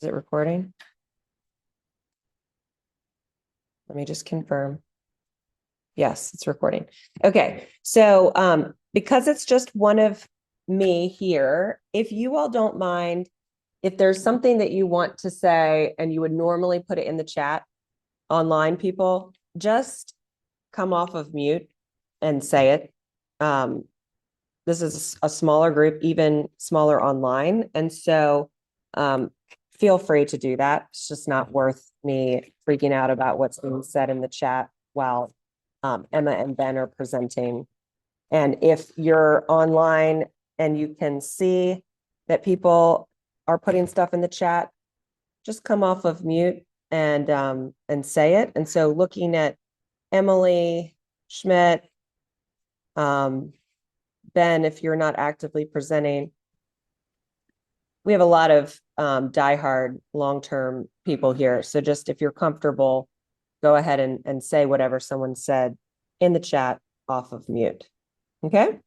Is it recording? Let me just confirm. Yes, it's recording. Okay, so because it's just one of me here, if you all don't mind, if there's something that you want to say and you would normally put it in the chat, online people, just come off of mute and say it. This is a smaller group, even smaller online. And so feel free to do that. It's just not worth me freaking out about what's being said in the chat while Emma and Ben are presenting. And if you're online and you can see that people are putting stuff in the chat, just come off of mute and say it. And so looking at Emily Schmidt, Ben, if you're not actively presenting, we have a lot of diehard long-term people here. So just if you're comfortable, go ahead and say whatever someone said in the chat off of mute. Okay.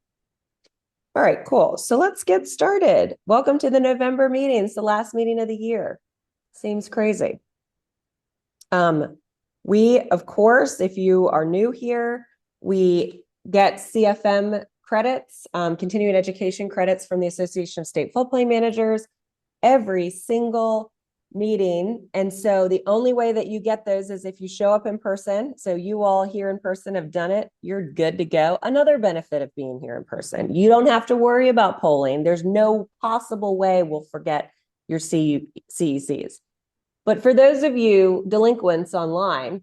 All right, cool. So let's get started. Welcome to the November meeting. It's the last meeting of the year. Seems crazy. We, of course, if you are new here, we get CFM credits, continuing education credits from the Association of State Floodplain Managers every single meeting. And so the only way that you get those is if you show up in person. So you all here in person have done it. You're good to go. Another benefit of being here in person, you don't have to worry about polling. There's no possible way we'll forget your CECs. But for those of you delinquents online,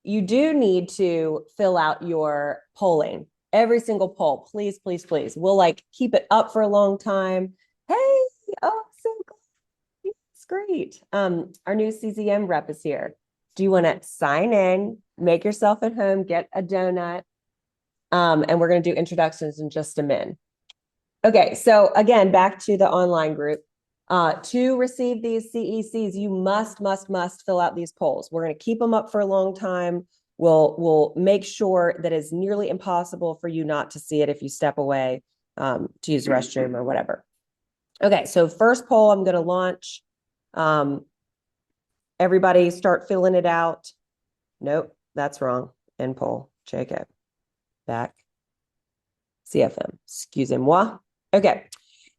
you do need to fill out your polling. Every single poll, please, please, please. We'll keep it up for a long time. Hey, oh, so glad. It's great. Our new CZM rep is here. Do you want to sign in, make yourself at home, get a donut? And we're going to do introductions in just a minute. Okay, so again, back to the online group. To receive these CECs, you must fill out these polls. We're going to keep them up for a long time. We'll make sure that it's nearly impossible for you not to see it if you step away to use the restroom or whatever. Okay, so first poll I'm going to launch. Everybody start filling it out. Nope, that's wrong. End poll. JK. Back. CFM. Excusez-moi. Okay.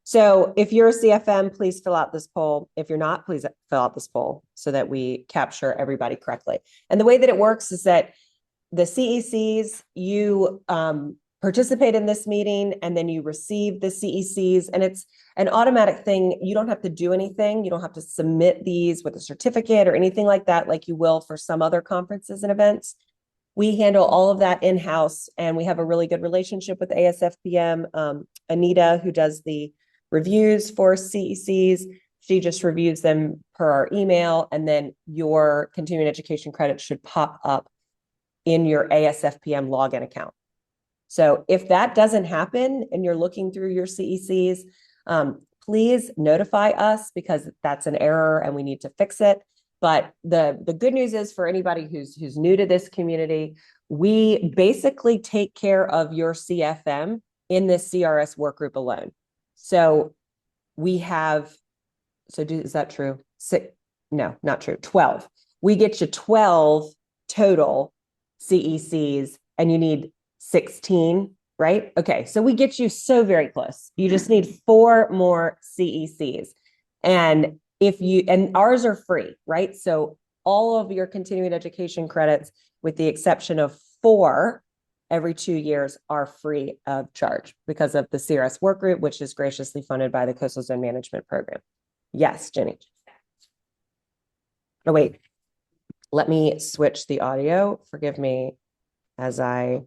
So if you're a CFM, please fill out this poll. If you're not, please fill out this poll so that we capture everybody correctly. And the way that it works is that the CECs, you participate in this meeting and then you receive the CECs, and it's an automatic thing. You don't have to do anything. You don't have to submit these with a certificate or anything like that, like you will for some other conferences and events. We handle all of that in-house, and we have a really good relationship with ASFPM. Anita, who does the reviews for CECs, she just reviews them per our email, and then your continuing education credit should pop up in your ASFPM login account. So if that doesn't happen and you're looking through your CECs, please notify us, because that's an error and we need to fix it. But the good news is, for anybody who's new to this community, we basically take care of your CFM in this CRS work group alone. So we have, is that true? No, not true. 12. We get you 12 total CECs, and you need 16, right? Okay, so we get you so very close. You just need 4 more CECs. And ours are free, right? So all of your continuing education credits, with the exception of 4 every 2 years, are free of charge because of the CRS Workgroup, which is graciously funded by the Coastal Zone Management Program. Yes, Jenny. Oh, wait. Let me switch the audio. Forgive me as I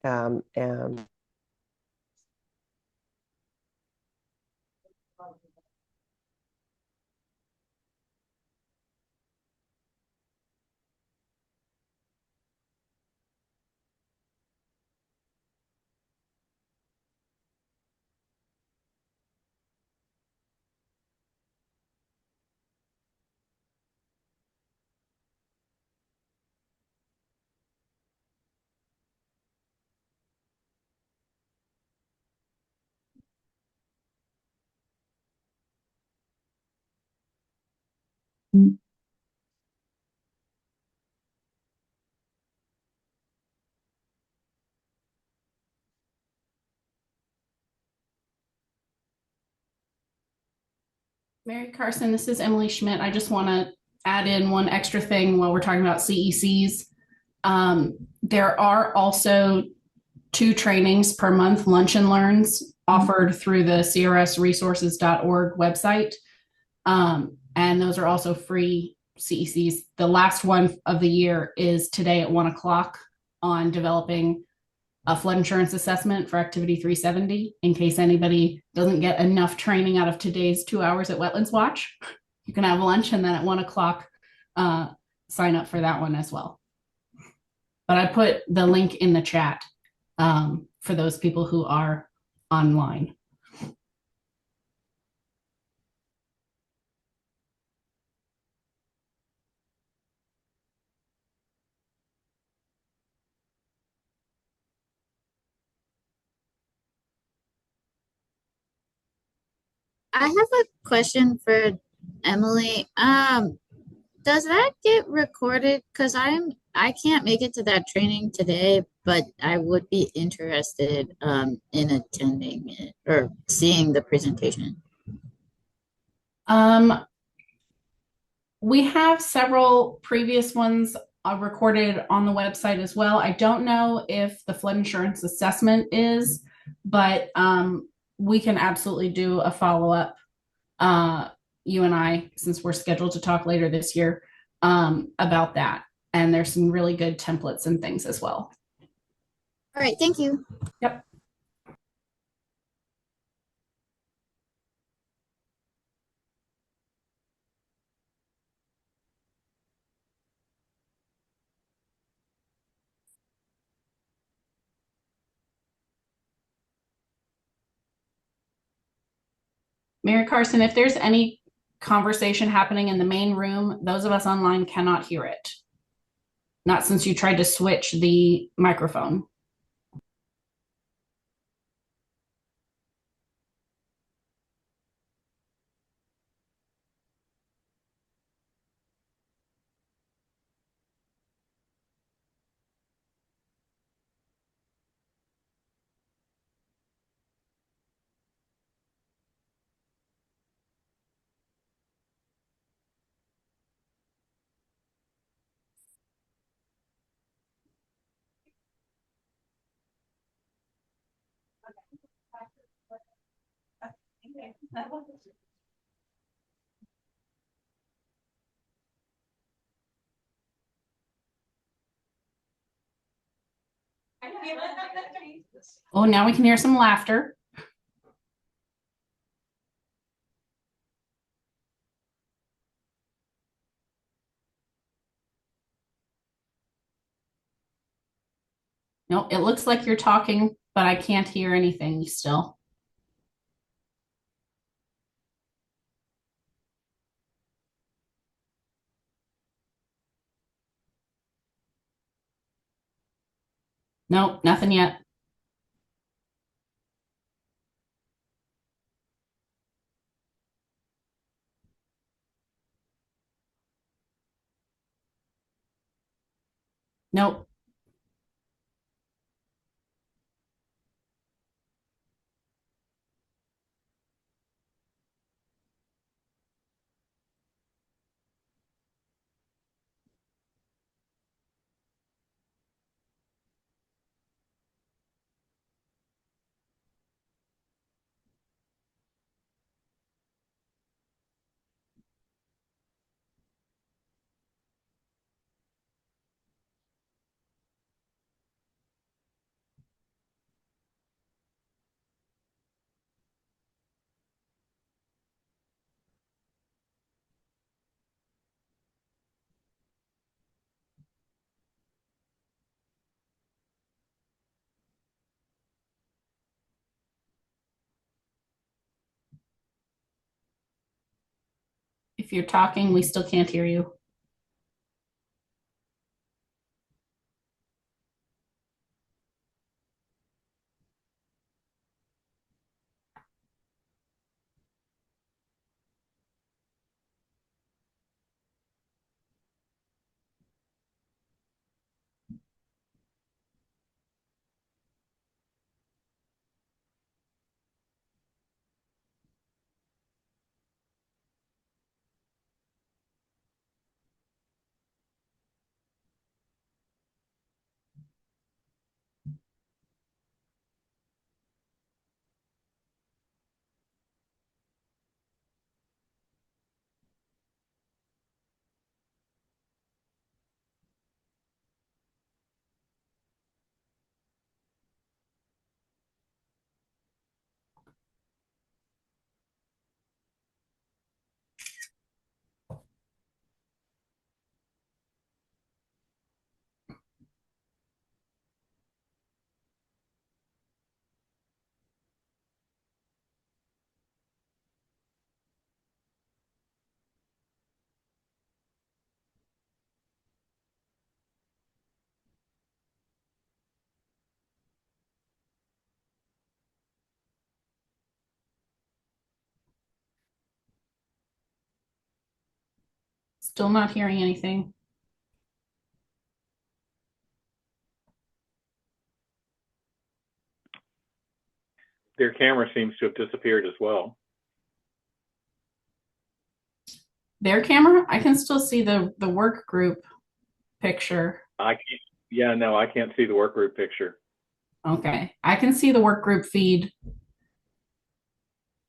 am. Mary Carson, this is Emily Schmidt. I just want to add in one extra thing while we're talking about CECs. There are also 2 trainings per month, lunch and learns, offered through the crsresources.org website. And those are also free CECs. The last one of the year is today at 1 o'clock on developing a flood insurance assessment for Activity 370. In case anybody doesn't get enough training out of today's 2 hours at Wetlands Watch, you can have lunch and then at 1 o'clock, sign up for that one as well. But I put the link in the chat for those people who are online. I have a question for Emily. Does that get recorded? Because I can't make it to that training today, but I would be interested in attending it or seeing the presentation. We have several previous ones recorded on the website as well. I don't know if the flood insurance assessment is, but we can absolutely do a follow-up, you and I, since we're scheduled to talk later this year, about that. And there's some really good templates and things as well. All right, thank you. Yep. Mary Carson, if there's any conversation happening in the main room, those of us online cannot hear it. Not since you tried to switch the microphone. Oh, now we can hear some laughter. No, it looks like you're talking, but I can't hear anything still. Nope, nothing yet. Nope. If you're talking, we still can't hear you. Still not hearing anything. Their camera seems to have disappeared as well. Their camera? I can still see the work group picture. I can't. Yeah, no, I can't see the work group picture. Okay. I can see the work group feed,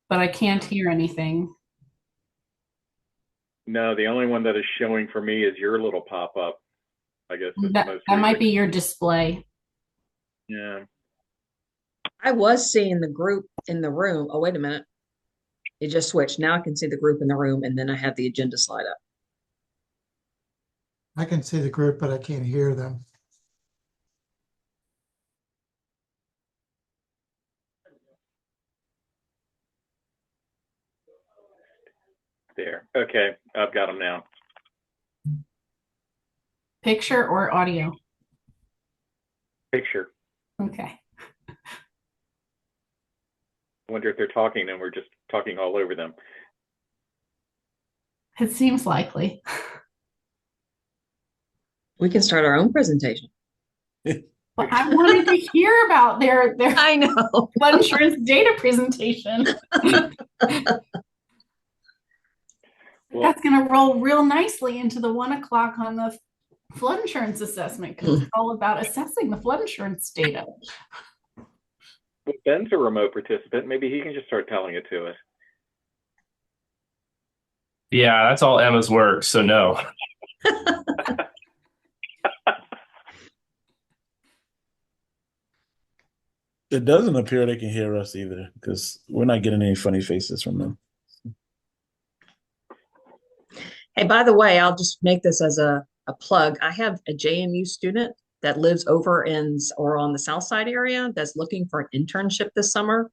but I can't hear anything. No, the only one that is showing for me is your little pop-up. I guess it's That, most that might recent. be your display. Yeah. I was seeing the group in the room. Oh, wait a minute. It just switched. Now I can see the group in the room, and then I have the agenda slide up. I can see the group, but I can't hear them. There. Okay, I've got them now. Picture or audio? Picture. Okay. I wonder if they're talking and we're just talking all over them. It seems likely. We can start our own presentation. But I wanted to hear about their I know. flood insurance data presentation. Well, That's going to roll real nicely into the 1 o'clock on the flood insurance assessment because it's all about assessing the flood insurance data. well, Ben's a remote participant. Maybe he can just start telling it to us. Yeah, that's all Emma's work, so no. It doesn't appear they can hear us either because we're not getting any funny faces from them. Hey, by the way, I'll just make this as a plug. I have a JMU student that lives over in or on the South Side area that's looking for an internship this summer.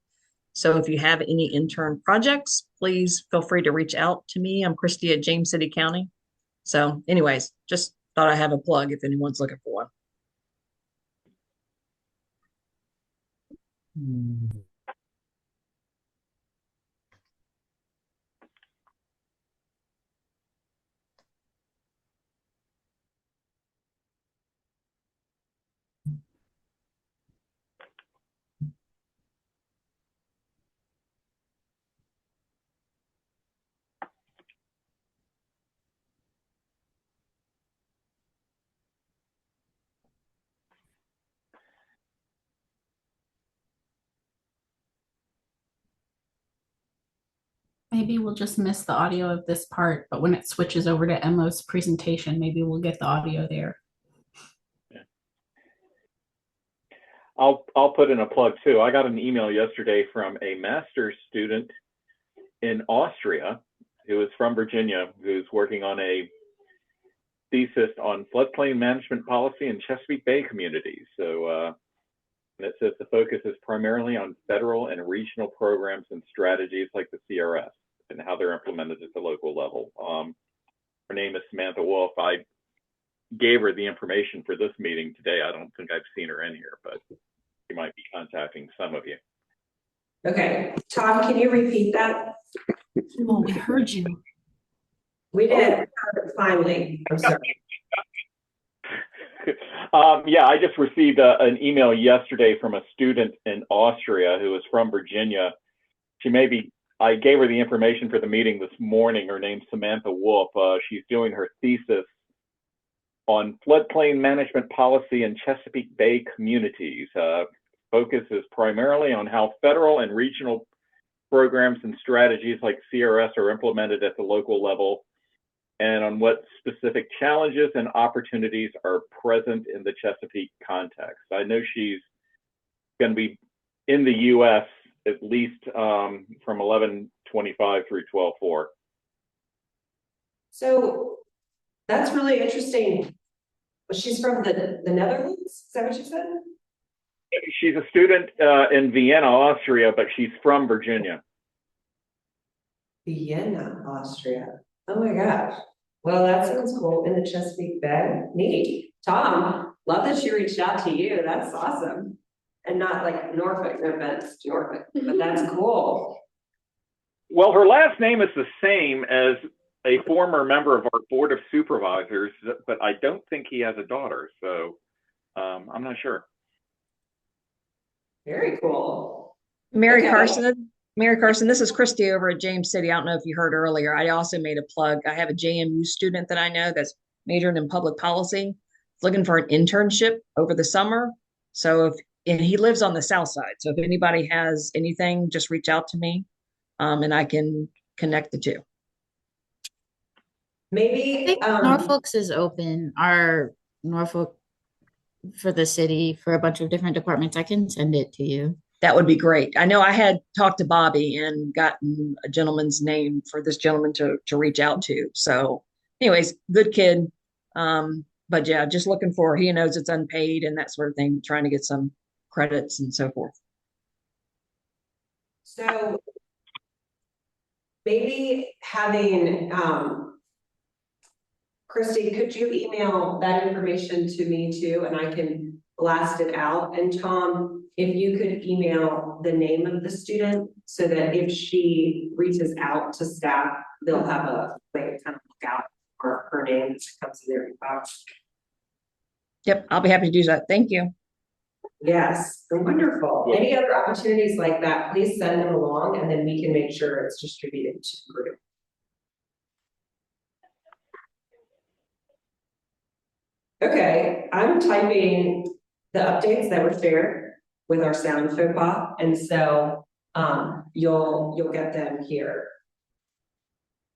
So if you have any intern projects, please feel free to reach out to me. I'm Christy at James City County. So anyways, just thought I have a plug if anyone's looking for one. Maybe we'll just miss the audio of this part, but when it switches over to Emma's presentation, maybe we'll get the audio there. Yeah. I'll put in a plug too. I got an email yesterday from a master's student in Austria who is from Virginia, who's working on a thesis on floodplain management policy in Chesapeake Bay communities. So it says the focus is primarily on federal and regional programs and strategies like the CRS and how they're implemented at the local level. Her name is Samantha Wolf. I gave her the information for this meeting today. I don't think I've seen her in here, but she might be contacting some of you. Okay, Tom, can you repeat that? Oh, we heard you. We did, finally. I'm sorry. Yeah, I just received an email yesterday from a student in Austria who is from Virginia. I gave her the information for the meeting this morning. Her name's Samantha Wolf. She's doing her thesis on floodplain management policy in Chesapeake Bay communities. Focus is primarily on how federal and regional programs and strategies like CRS are implemented at the local level, and on what specific challenges and opportunities are present in the Chesapeake context. I know she's going to be in the U.S. at least from 11/25 through 12/4. So that's really interesting. She's from the Netherlands? Is that what you said? She's a student in Vienna, Austria, but she's from Virginia. Vienna, Austria. Oh my gosh. Well, that sounds cool. In the Chesapeake Bay. Neat. Tom, love that she reached out to you. That's awesome. And not like Norfolk, no offense to Norfolk, but that's cool. Well, her last name is the same as a former member of our board of supervisors, but I don't think he has a daughter. So I'm not sure. Very cool. Mary Okay. Carson, this is Christy over at James City. I don't know if you heard earlier. I also made a plug. I have a JMU student that I know that's majoring in public policy, looking for an internship over the summer. So and he lives on the south side. So if anybody has anything, just reach out to me, and I can connect the two. I Maybe think Norfolk's is open. Our Norfolk for the city for a bunch of different departments. I can send it to you. That would be great. I know I had talked to Bobby and gotten a gentleman's name for this gentleman to reach out to. So, anyways, good kid. But yeah, just looking for, he knows it's unpaid and that sort of thing, trying to get some credits and so forth. so maybe having Christy, could you email that information to me too, and I can blast it out? And Tom, if you could email the name of the student so that if she reaches out to staff, they'll have a way to kind of look out for her name as it comes to their inbox. Yep, I'll be happy to do that. Thank you. Yes, wonderful. Yeah. Any other opportunities like that, please send them along and then we can make sure it's distributed to the group. Okay, I'm typing the updates that were shared with our sound faux pas, and so you'll get them here.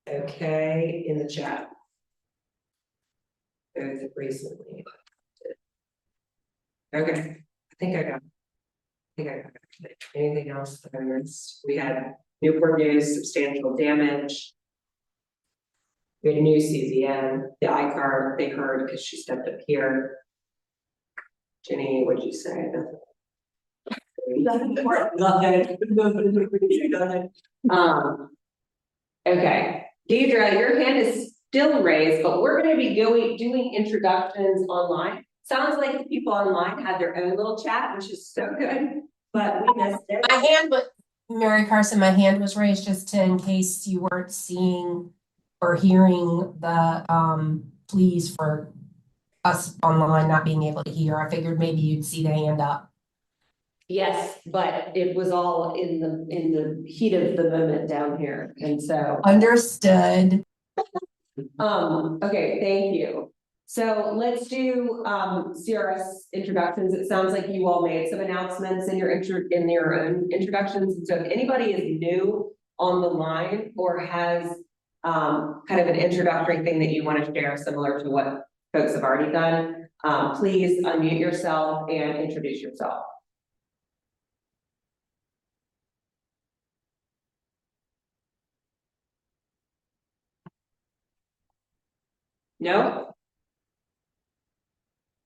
Okay, in the chat. Both recently. Okay, I think I got it. Anything else that I missed? We had Newport News, substantial damage. We had a new CZN, the iCar they heard because she stepped up here. Jenny, what'd you say? Nothing. Okay, Deidre, your hand is still raised, but we're going to be doing introductions online. Sounds like the people online had their own little chat, which is so good, but we missed it. My hand, but Mary Carson, my hand was raised just in case you weren't seeing or hearing the pleas for us online not being able to hear. I figured maybe you'd see the hand up. Yes, but it was all in the heat of the moment down here, and so Understood. okay, thank you. So let's do CRS introductions. It sounds like you all made some announcements in your own introductions. So if anybody is new on the line or has kind of an introductory thing that you want to share similar to what folks have already done, please unmute yourself and introduce yourself. No?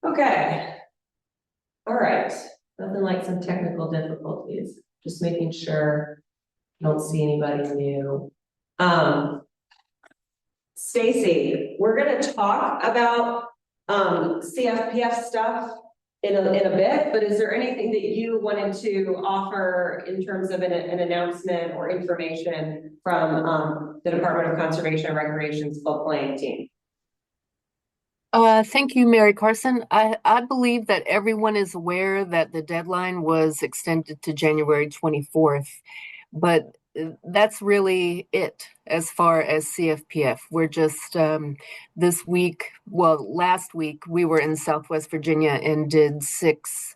Okay. All right. Nothing like some technical difficulties. Just making sure I don't see anybody new. Stacy, we're going to talk about CFPF stuff in a bit, but is there anything that you wanted to offer in terms of an announcement or information from the Department of Conservation and Recreation's floodplain team? Thank you, Mary Carson. I believe that everyone is aware that the deadline was extended to January 24th, but that's really it as far as CFPF. We're just last week we were in Southwest Virginia and did 6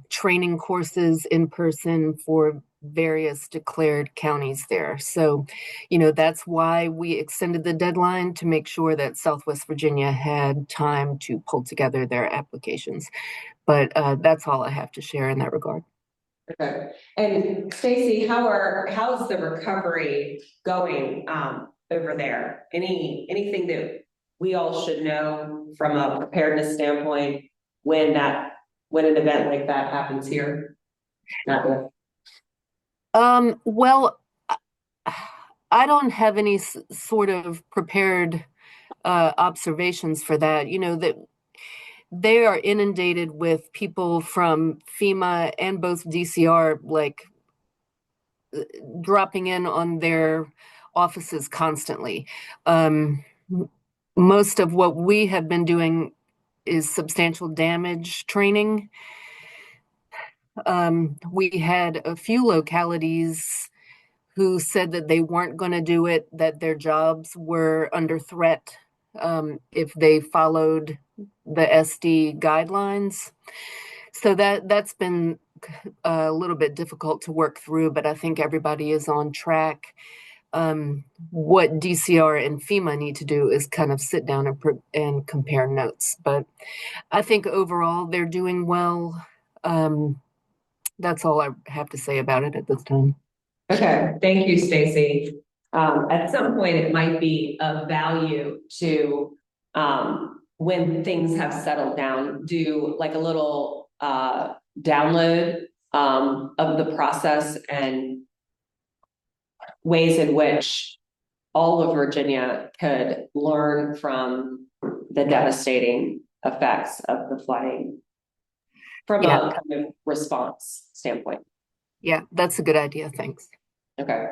training courses in person for various declared counties there. So, that's why we extended the deadline to make sure that Southwest Virginia had time to pull together their applications. But that's all I have to share in that regard. Okay. And Stacy, how's the recovery going over there? Anything that we all should know from a preparedness standpoint when an event like that happens here? Not good. Well, I don't have any sort of prepared observations for that. That they are inundated with people from FEMA and both DCR, like dropping in on their offices constantly. Most of what we have been doing is substantial damage training. We had a few localities who said that they weren't going to do it, that their jobs were under threat if they followed the SD guidelines. So that's been a little bit difficult to work through, but I think everybody is on track. What DCR and FEMA need to do is kind of sit down and compare notes. But I think overall they're doing well. That's all I have to say about it at this time. Okay, thank you, Stacy. At some point, it might be of value to, when things have settled down, do like a little download of the process and ways in which all of Virginia could learn from the devastating effects of the flooding from a kind of response standpoint. Yeah, that's a good idea. Thanks. Okay.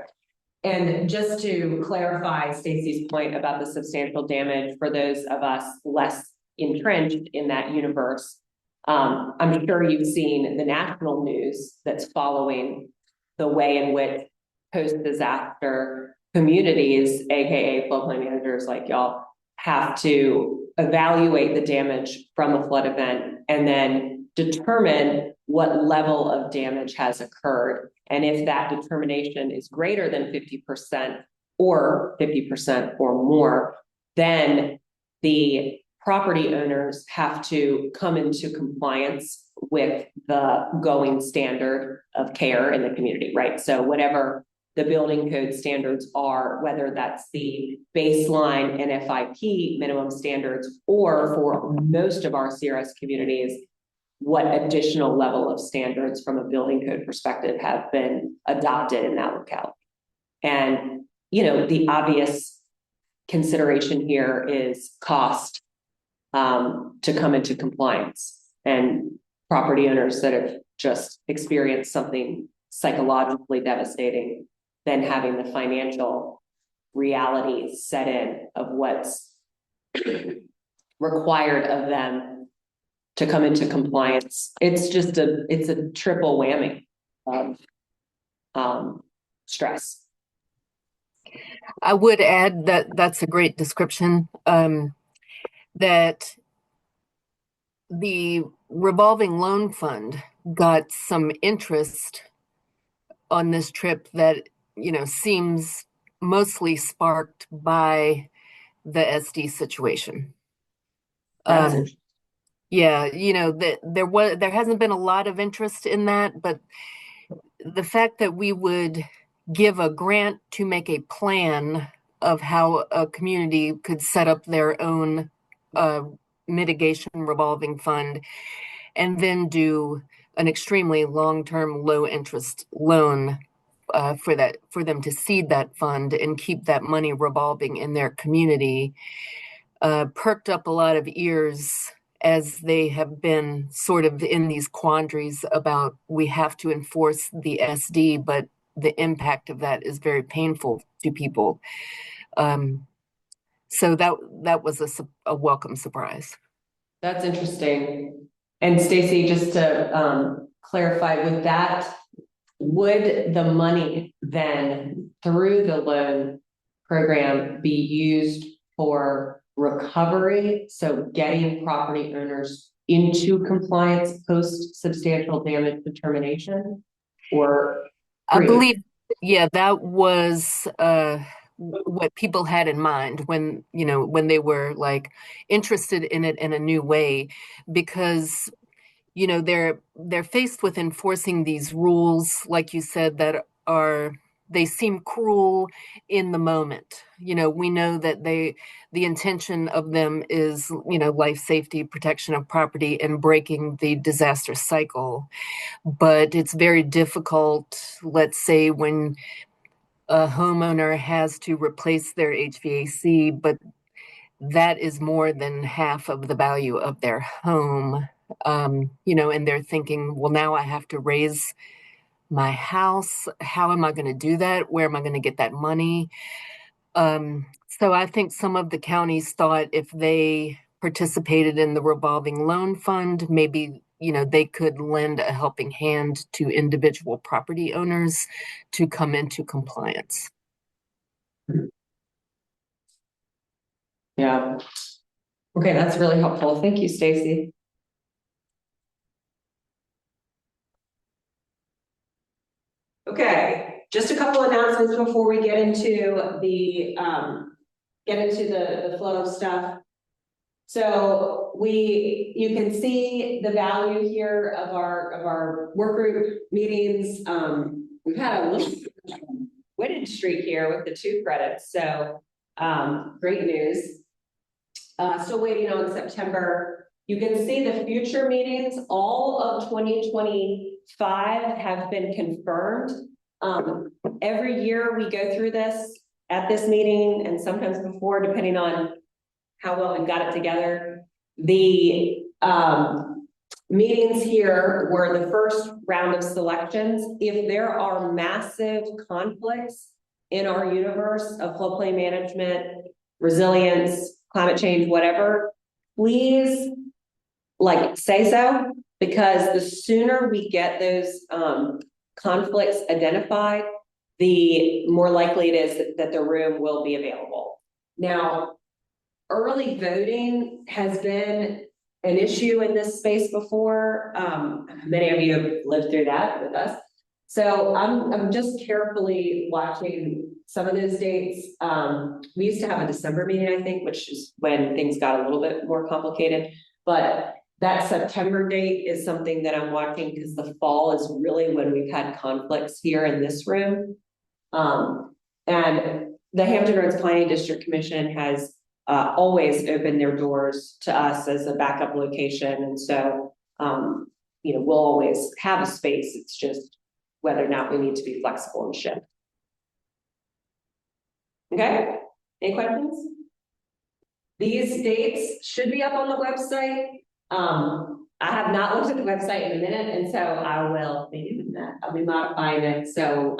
And just to clarify Stacy's point about the substantial damage for those of us less entrenched in that universe, I'm sure you've seen the national news that's following the way in which post-disaster communities, aka floodplain managers like y'all, have to evaluate the damage from a flood event and then determine what level of damage has occurred. And if that determination is greater than 50% or 50% or more, then the property owners have to come into compliance with the going standard of care in the community, right? So whatever the building code standards are, whether that's the baseline NFIP minimum standards, or for most of our CRS communities, what additional level of standards from a building code perspective have been adopted in that locale. And, you know, the obvious consideration here is cost to come into compliance, and property owners that have just experienced something psychologically devastating, then having the financial realities set in of what's required of them to come into compliance. It's just it's a triple whammy of stress. I would add that that's a great description, that the revolving loan fund got some interest on this trip that, you know, seems mostly sparked by the SD situation. Yeah, you know, there hasn't been a lot of interest in that, but the fact that we would give a grant to make a plan of how a community could set up their own mitigation revolving fund, and then do an extremely long-term low-interest loan for them to seed that fund and keep that money revolving in their community, perked up a lot of ears as they have been sort of in these quandaries about, we have to enforce the SD, but the impact of that is very painful to people. So that was a welcome surprise. That's interesting. And Stacy, just to clarify, with that, would the money then through the loan program be used for recovery? So getting property owners into compliance post substantial damage determination, or I believe, yeah, that was what people had in mind when, you know, when they were like interested in it in a new way, because, you know, they're faced with enforcing these rules, like you said, that they seem cruel in the moment. You know, we know that the intention of them is, you know, life safety, protection of property, and breaking the disaster cycle. But it's very difficult, let's say, when a homeowner has to replace their HVAC, but that is more than half of the value of their home. You know, and they're thinking, well, now I have to raise my house. How am I going to do that? Where am I going to get that money? So I think some of the counties thought if they participated in the revolving loan fund, maybe, they could lend a helping hand to individual property owners to come into compliance. Yeah. Okay, that's really helpful. Thank you, Stacy. Okay, just a couple announcements before we get into the flow of stuff. So you can see the value here of our work group meetings. We've had a little weighted streak here with the 2 credits, so great news. Still waiting on September. You can see the future meetings, all of 2025 have been confirmed. Every year we go through this at this meeting and sometimes before, depending on how well we've got it together. The meetings here were the first round of selections. If there are massive conflicts in our universe of floodplain management, resilience, climate change, whatever, please say so, because the sooner we get those conflicts identified, the more likely it is that the room will be available. Now, early voting has been an issue in this space before. Many of you have lived through that with us. So I'm just carefully watching some of those dates. We used to have a December meeting, I think, which is when things got a little bit more complicated. But that September date is something that I'm watching because the fall is really when we've had conflicts here in this room. And the Hampton Roads Planning District Commission has always opened their doors to us as a backup location. And so, we'll always have a space. It's just whether or not we need to be flexible and shift. Okay, any questions? These dates should be up on the website. I have not looked at the website in a minute, and so I will be doing that. I'll be modifying it. So,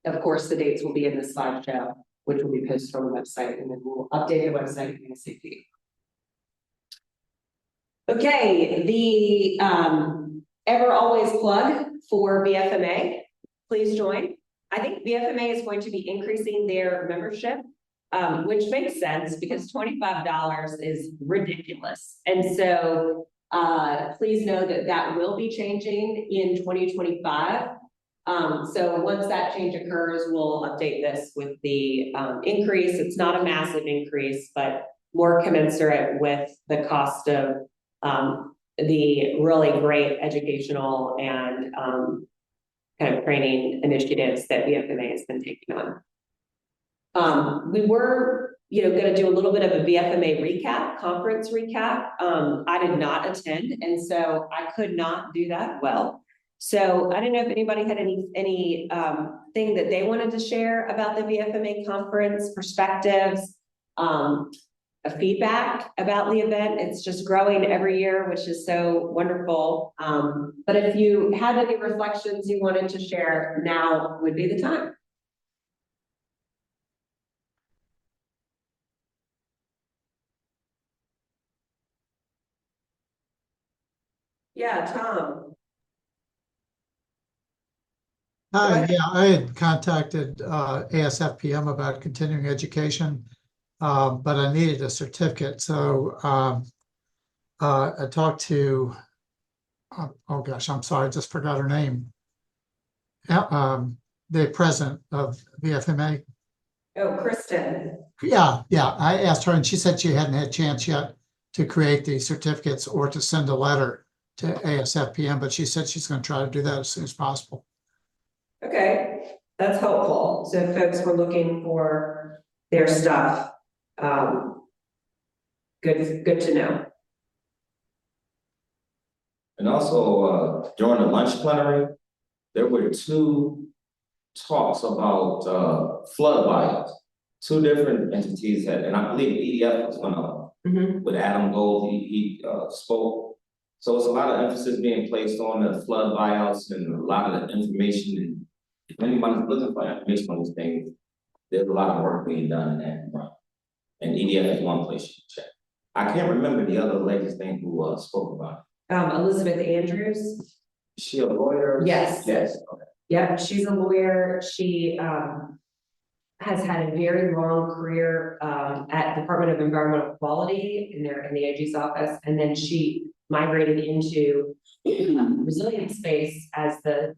of course, the dates will be in the slideshow, which will be posted on the website, and then we'll update the website ASAP. Okay, the ever always plug for BFMA, please join. I think BFMA is going to be increasing their membership, which makes sense because $25 is ridiculous. And so please know that that will be changing in 2025. So once that change occurs, we'll update this with the increase. It's not a massive increase, but more commensurate with the cost of the really great educational and kind of training initiatives that BFMA has been taking on. We were, going to do a little bit of a BFMA recap, conference recap. I did not attend, and so I could not do that well. So I don't know if anybody had any thing that they wanted to share about the BFMA conference, perspectives, feedback about the event. It's just growing every year, which is so wonderful. But if you had any reflections you wanted to share, now would be the time. Yeah, Tom. Hi, yeah, I had contacted ASFPM about continuing education, but I needed a certificate. So I talked to, oh gosh, I'm sorry, I just forgot her name. The president of BFMA. Oh, Kristen. Yeah, I asked her and she said she hadn't had a chance yet to create the certificates or to send a letter to ASFPM, but she said she's going to try to do that as soon as possible. Okay, that's helpful. So if folks were looking for their stuff, good to know. And also during the lunch plenary, there were 2 talks about flood buyouts. 2 different entities had, and I believe EDF was one of them. With Adam Gold, he spoke. So it's a lot of emphasis being placed on the flood buyouts and a lot of the information. And if anyone's looking for information on these things, there's a lot of work being done in that front. And EDF is one place you can check. I can't remember the other lady's name who spoke about Elizabeth Andrews. it. Is she a lawyer? Yes. Yes, okay. Yep, she's a lawyer. She has had a very long career at Department of Environmental Quality in the AG's office, and then she migrated into resilience space as the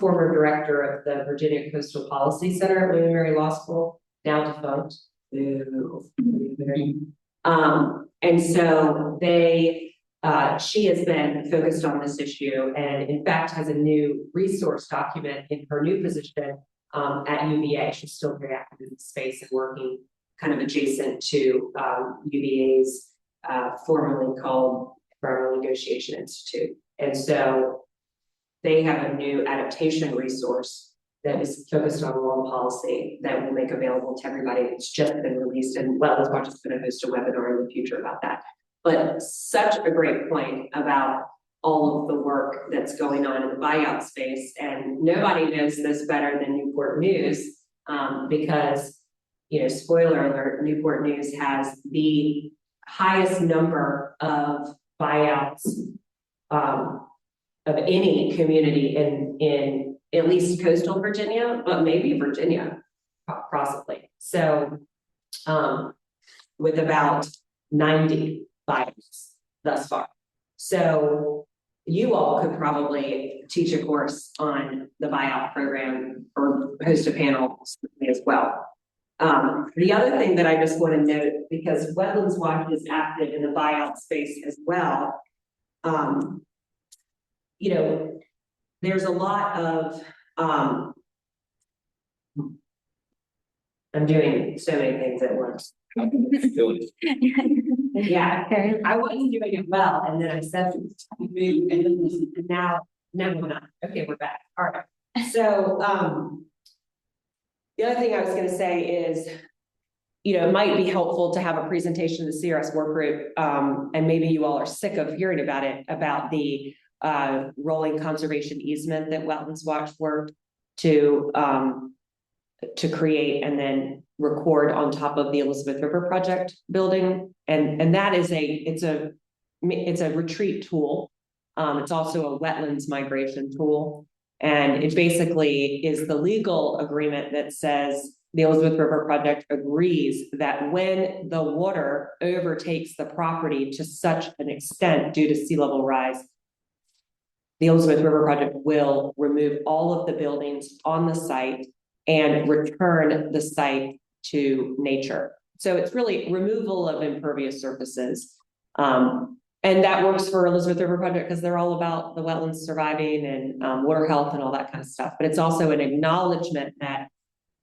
former director of the Virginia Coastal Policy Center at William and Mary Law School, now defunct. And so she has been focused on this issue, and in fact has a new resource document in her new position at UVA. She's still very active in the space and working kind of adjacent to UVA's formerly called Environmental Negotiation Institute. And so they have a new adaptation resource that is focused on law policy that will make available to everybody. It's just been released, and Wetlands Watch is going to host a webinar in the future about that. But such a great point about all of the work that's going on in the buyout space, and nobody knows this better than Newport News, because, you know, spoiler alert, Newport News has the highest number of buyouts of any community in at least coastal Virginia, but maybe Virginia, possibly. So, with about 90 buyouts thus far. So you all could probably teach a course on the buyout program or host a panel as well. The other thing that I just want to note, because Wetlands Watch is active in the buyout space as well, you know, there's a lot of, I'm doing so many things at once. Yeah, I wasn't doing it well, and then I said, and now we're not. Okay, we're back. All right. So, the other thing I was going to say is, you know, it might be helpful to have a presentation to the CRS Workgroup, and maybe you all are sick of hearing about it, about the rolling conservation easement that Wetlands Watch worked to create and then record on top of the Elizabeth River Project building. And that is it's a retreat tool. It's also a wetlands migration tool. And it basically is the legal agreement that says the Elizabeth River Project agrees that when the water overtakes the property to such an extent due to sea level rise, the Elizabeth River Project will remove all of the buildings on the site and return the site to nature. So it's really removal of impervious surfaces. And that works for Elizabeth River Project because they're all about the wetlands surviving and water health and all that kind of stuff. But it's also an acknowledgement that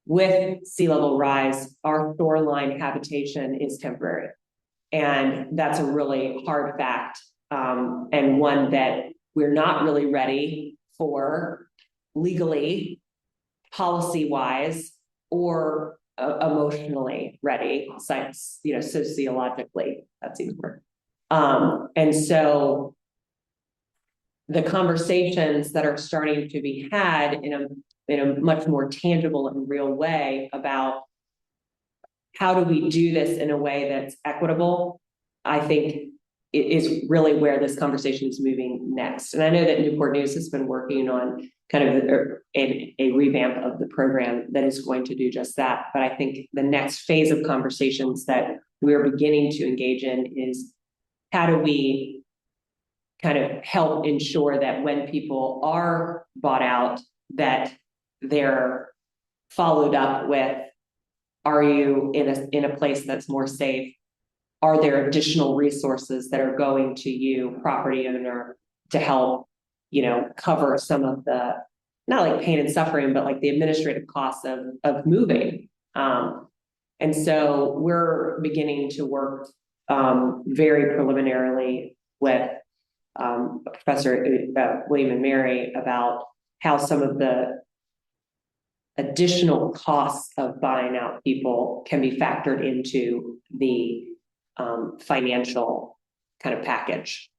with sea level rise, our shoreline habitation is temporary. And that's a really hard fact, and one that we're not really ready for legally, policy-wise, or emotionally ready, science, you know, sociologically, that seems weird. And so the conversations that are starting to be had in a much more tangible and real way about how do we do this in a way that's equitable, I think it is really where this conversation is moving next. And I know that Newport News has been working on kind of a revamp of the program that is going to do just that. But I think the next phase of conversations that we're beginning to engage in is how do we kind of help ensure that when people are bought out, that they're followed up with, are you in a place that's more safe? Are there additional resources that are going to you, property owner, to help, you know, cover some of the, not like pain and suffering, but like the administrative costs of moving. And so we're beginning to work very preliminarily with Professor William and Mary about how some of the additional costs of buying out people can be factored into the financial kind of package.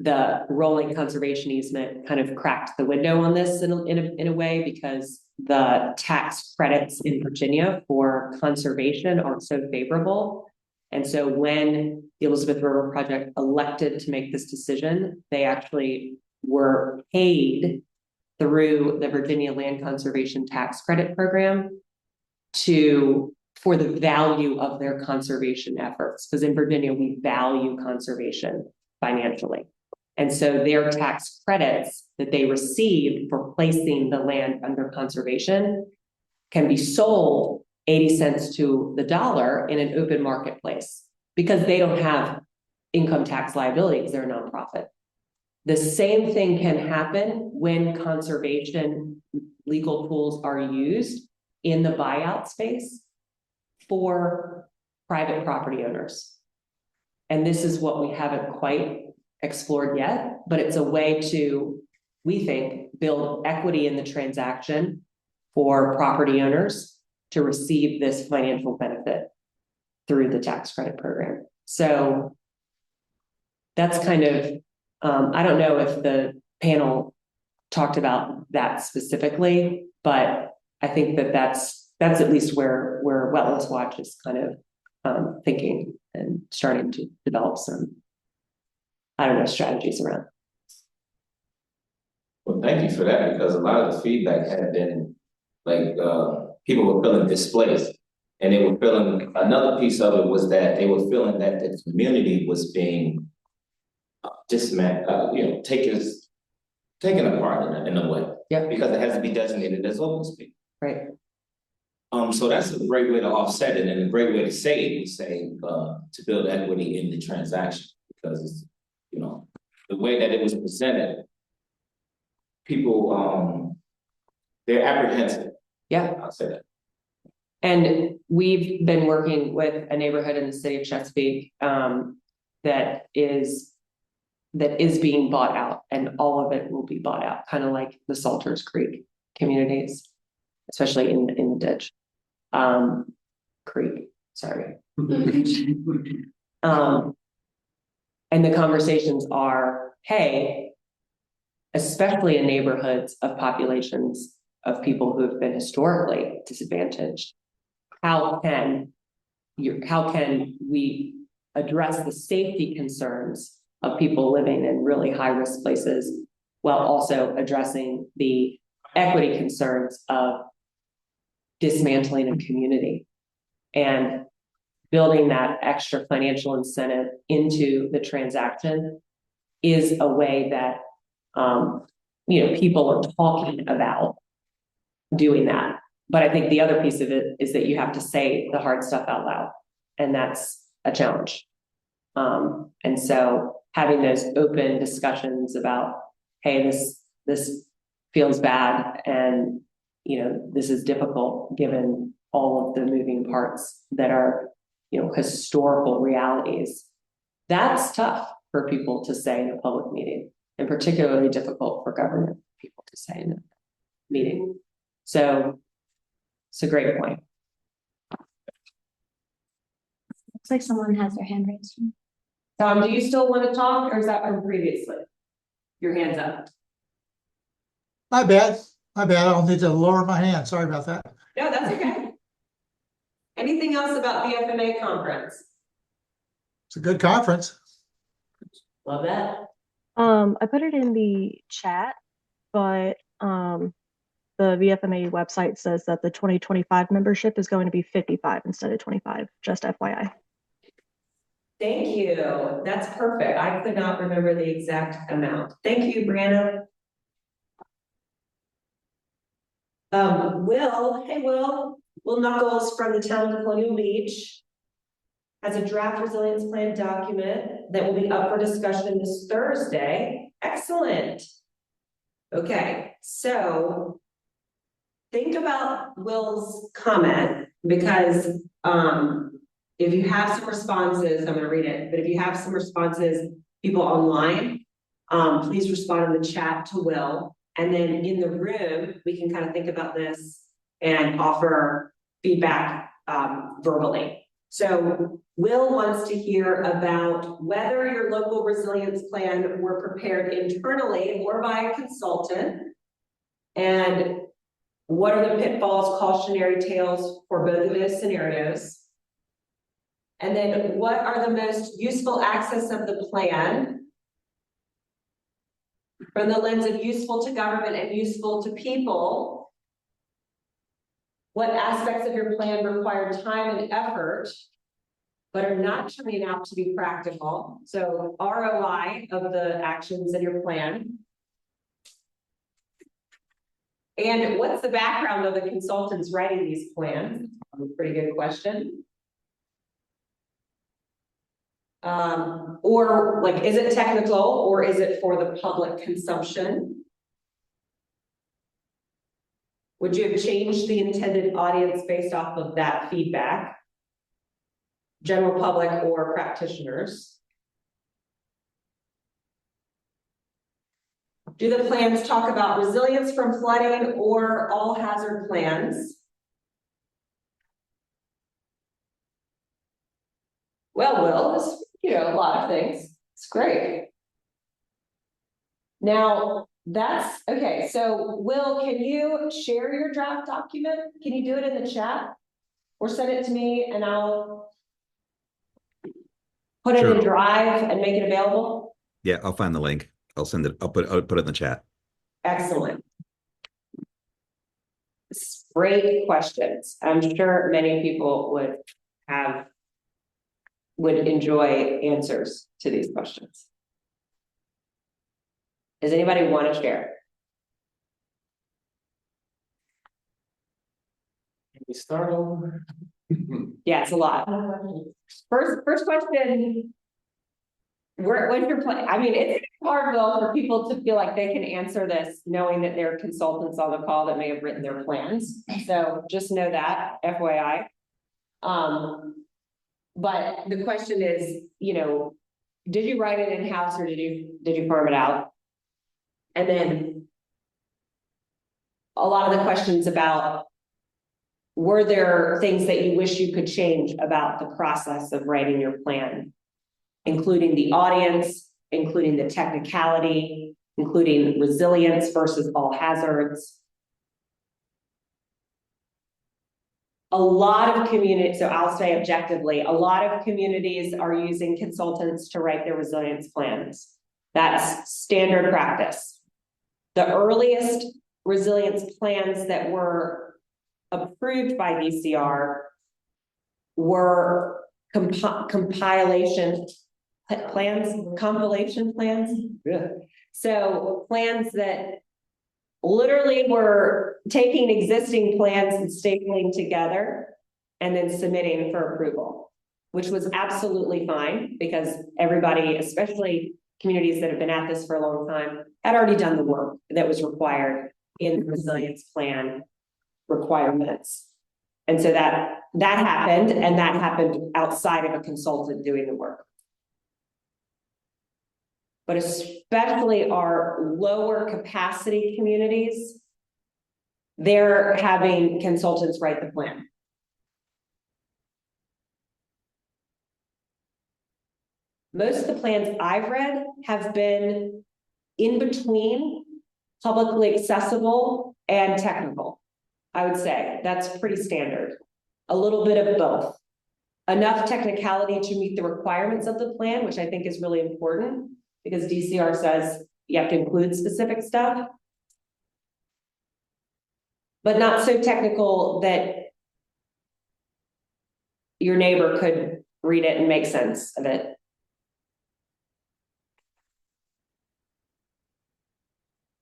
The rolling conservation easement kind of cracked the window on this in a way, because the tax credits in Virginia for conservation aren't so favorable. And so when the Elizabeth River Project elected to make this decision, they actually were paid through the Virginia Land Conservation Tax Credit Program for the value of their conservation efforts. Because in Virginia, we value conservation financially. And so their tax credits that they received for placing the land under conservation can be sold 80 cents to the dollar in an open marketplace because they don't have income tax liability because they're a nonprofit. The same thing can happen when conservation legal tools are used in the buyout space for private property owners. And this is what we haven't quite explored yet, but it's a way to, we think, build equity in the transaction for property owners to receive this financial benefit through the tax credit program. So that's kind of, I don't know if the panel talked about that specifically, but I think that that's at least where Wetlands Watch is kind of thinking and starting to develop some, I don't know, strategies around. Well, thank you for that, because a lot of the feedback had been like people were feeling displaced, and they were feeling, another piece of it was that they were feeling that the community was being taken apart in a way. Yeah. Because it has to be designated as open space. Right. So that's a great way to offset it, and a great way to say it would say to build equity in the transaction, because it's, the way that it was presented, people they're apprehensive. Yeah. I'll say that. And we've been working with a neighborhood in the city of Chesapeake that is being bought out, and all of it will be bought out, kind of like the Salters Creek communities, especially in the ditch. Creek, sorry. And the conversations are, hey, especially in neighborhoods of populations of people who have been historically disadvantaged, how can we address the safety concerns of people living in really high risk places while also addressing the equity concerns of dismantling a community and building that extra financial incentive into the transaction is a way that people are talking about doing that. But I think the other piece of it is that you have to say the hard stuff out loud, and that's a challenge. And so having those open discussions about, hey, this feels bad, and this is difficult given all of the moving parts that are historical realities. That's tough for people to say in a public meeting, and particularly difficult for government people to say in a meeting. So it's a great point. Looks like someone has their hand raised. Tom, do you still want to talk, or is that from previously? Your hand's up. My bad. I'll need to lower my hand. Sorry about that. No, that's okay. Anything else about VFMA conference? It's a good conference. Love that. I put it in the chat, but the VFMA website says that the 2025 membership is going to be 55 instead of 25, just FYI. Thank you. That's perfect. I could not remember the exact amount. Thank you, Brianna. Will Knuckles from the town of Colonial Beach has a draft resilience plan document that will be up for discussion this Thursday. Excellent. Okay, so think about Will's comment, because if you have some responses, I'm going to read it, but if you have some responses, people online, please respond in the chat to Will. And then in the room, we can kind of think about this and offer feedback verbally. So Will wants to hear about whether your local resilience plan were prepared internally or by a consultant, and What are the pitfalls, cautionary tales for both of those scenarios? And then what are the most useful aspects of the plan from the lens of useful to government and useful to people? What aspects of your plan require time and effort, but are not turning out to be practical? So ROI of the actions in your plan. And what's the background of the consultants writing these plans? Pretty good question. Or like, is it technical or is it for the public consumption? Would you have changed the intended audience based off of that feedback? General public or practitioners? Do the plans talk about resilience from flooding or all hazard plans? Well, Will, this, a lot of things. It's great. Now, that's okay. So, Will, can you share your draft document? Can you do it in the chat or send it to me and I'll put it in Drive and make it available? Yeah, I'll find the link. I'll send it. I'll put it in the chat. Excellent. Great questions. I'm sure many people would enjoy answers to these questions. Does anybody want to share? Can we start over? Yeah, it's a lot. First question. What's your plan? I mean, it's hard though for people to feel like they can answer this knowing that there are consultants on the call that may have written their plans. So just know that, FYI. But the question is, did you write it in-house or did you farm it out? And then a lot of the questions about, were there things that you wish you could change about the process of writing your plan, including the audience, including the technicality, including resilience versus all hazards? A lot of communities, so I'll say objectively, a lot of communities are using consultants to write their resilience plans. That's standard practice. The earliest resilience plans that were approved by DCR were compilation plans. So plans that literally were taking existing plans and stapling together and then submitting for approval, which was absolutely fine because everybody, especially communities that have been at this for a long time, had already done the work that was required in the resilience plan requirements. And so that happened, and that happened outside of a consultant doing the work. But especially our lower capacity communities, they're having consultants write the plan. Most of the plans I've read have been in between publicly accessible and technical. I would say that's pretty standard. A little bit of both. Enough technicality to meet the requirements of the plan, which I think is really important, because DCR says you have to include specific stuff, but not so technical that your neighbor could read it and make sense of it.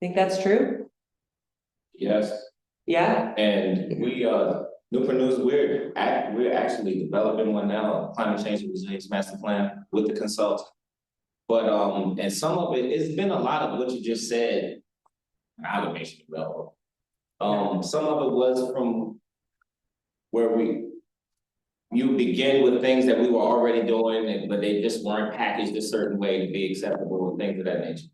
Think that's true? Yes. Yeah. And we Newport News, we're actually developing one now, climate change and resilience master plan with the consultant. But and some of it's been a lot of what you just said, amalgamation development. Some of it was from where you begin with things that we were already doing, but they just weren't packaged a certain way to be acceptable and things of that nature.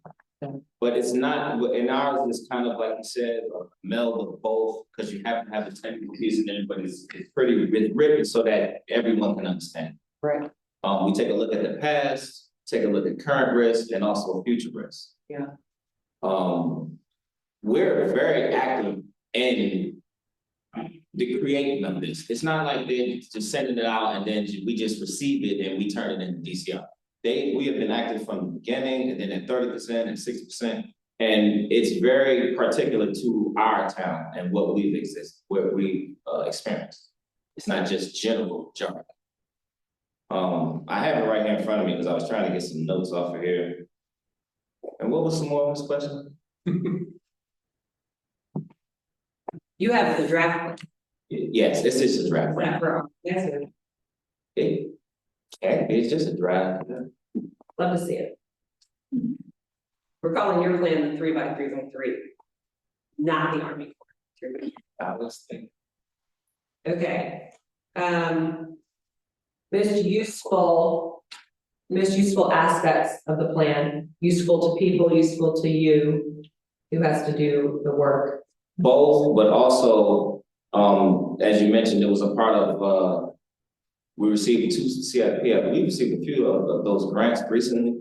But it's not, in ours, it's kind of like you said, a meld of both, because you have to have the technical piece in there, but it's pretty written so that everyone can understand. Right. We take a look at the past, take a look at current risk, and also future risk. Yeah. We're very active in the creating of this. It's not like they're just sending it out and then we just receive it and we turn it into DCR. We have been active from the beginning, and then at 30% and 60%. And it's very particular to our town and what we've experienced. It's not just general jargon. I have it right here in front of me because I was trying to get some notes off of here. And what was some more of this question? You have the draft one. Yes, this is a draft. Yes, It's just a draft. love to see it. We're calling your plan the 3x3x3, not the Army Corps. Let's think. Okay. Most useful aspects of the plan, useful to people, useful to you, who has to do the work. Both, but also, as you mentioned, it was a part of, we received 2 CIP. We received a few of those grants recently,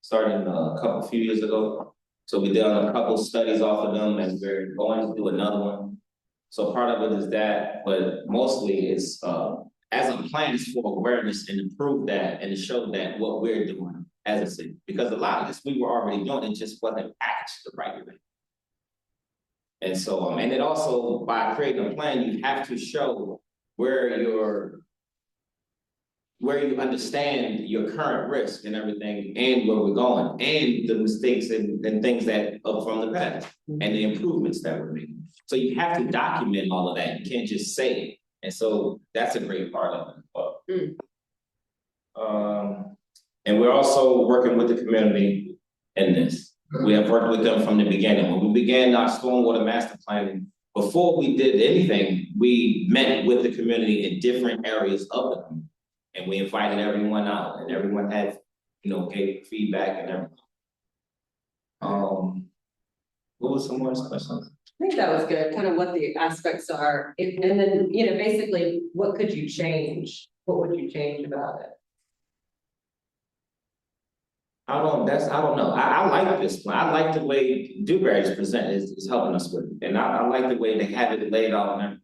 starting a few years ago. So we did a couple studies off of them, and we're going to do another one. So part of it is that, but mostly it's as a plan is for awareness and to prove that and to show that what we're doing as a city. Because a lot of this we were already doing, it just wasn't packaged the right way. And so, and it also, by creating a plan, you have to show where you understand your current risk and everything, and where we're going, and the mistakes and things that up from the past, and the improvements that we're making. So you have to document all of that. You can't just say it. And so that's a great part of it. And we're also working with the community in this. We have worked with them from the beginning. When we began our stormwater master planning, before we did anything, we met with the community in different areas of the community. And we invited everyone out, and everyone had, gave feedback and everything. What was some more questions? I think that was good, kind of what the aspects are. And then, basically, what could you change? What would you change about it? I don't know. I like this plan. I like the way Dewberry's present is helping us with it. And I like the way they have it laid out there.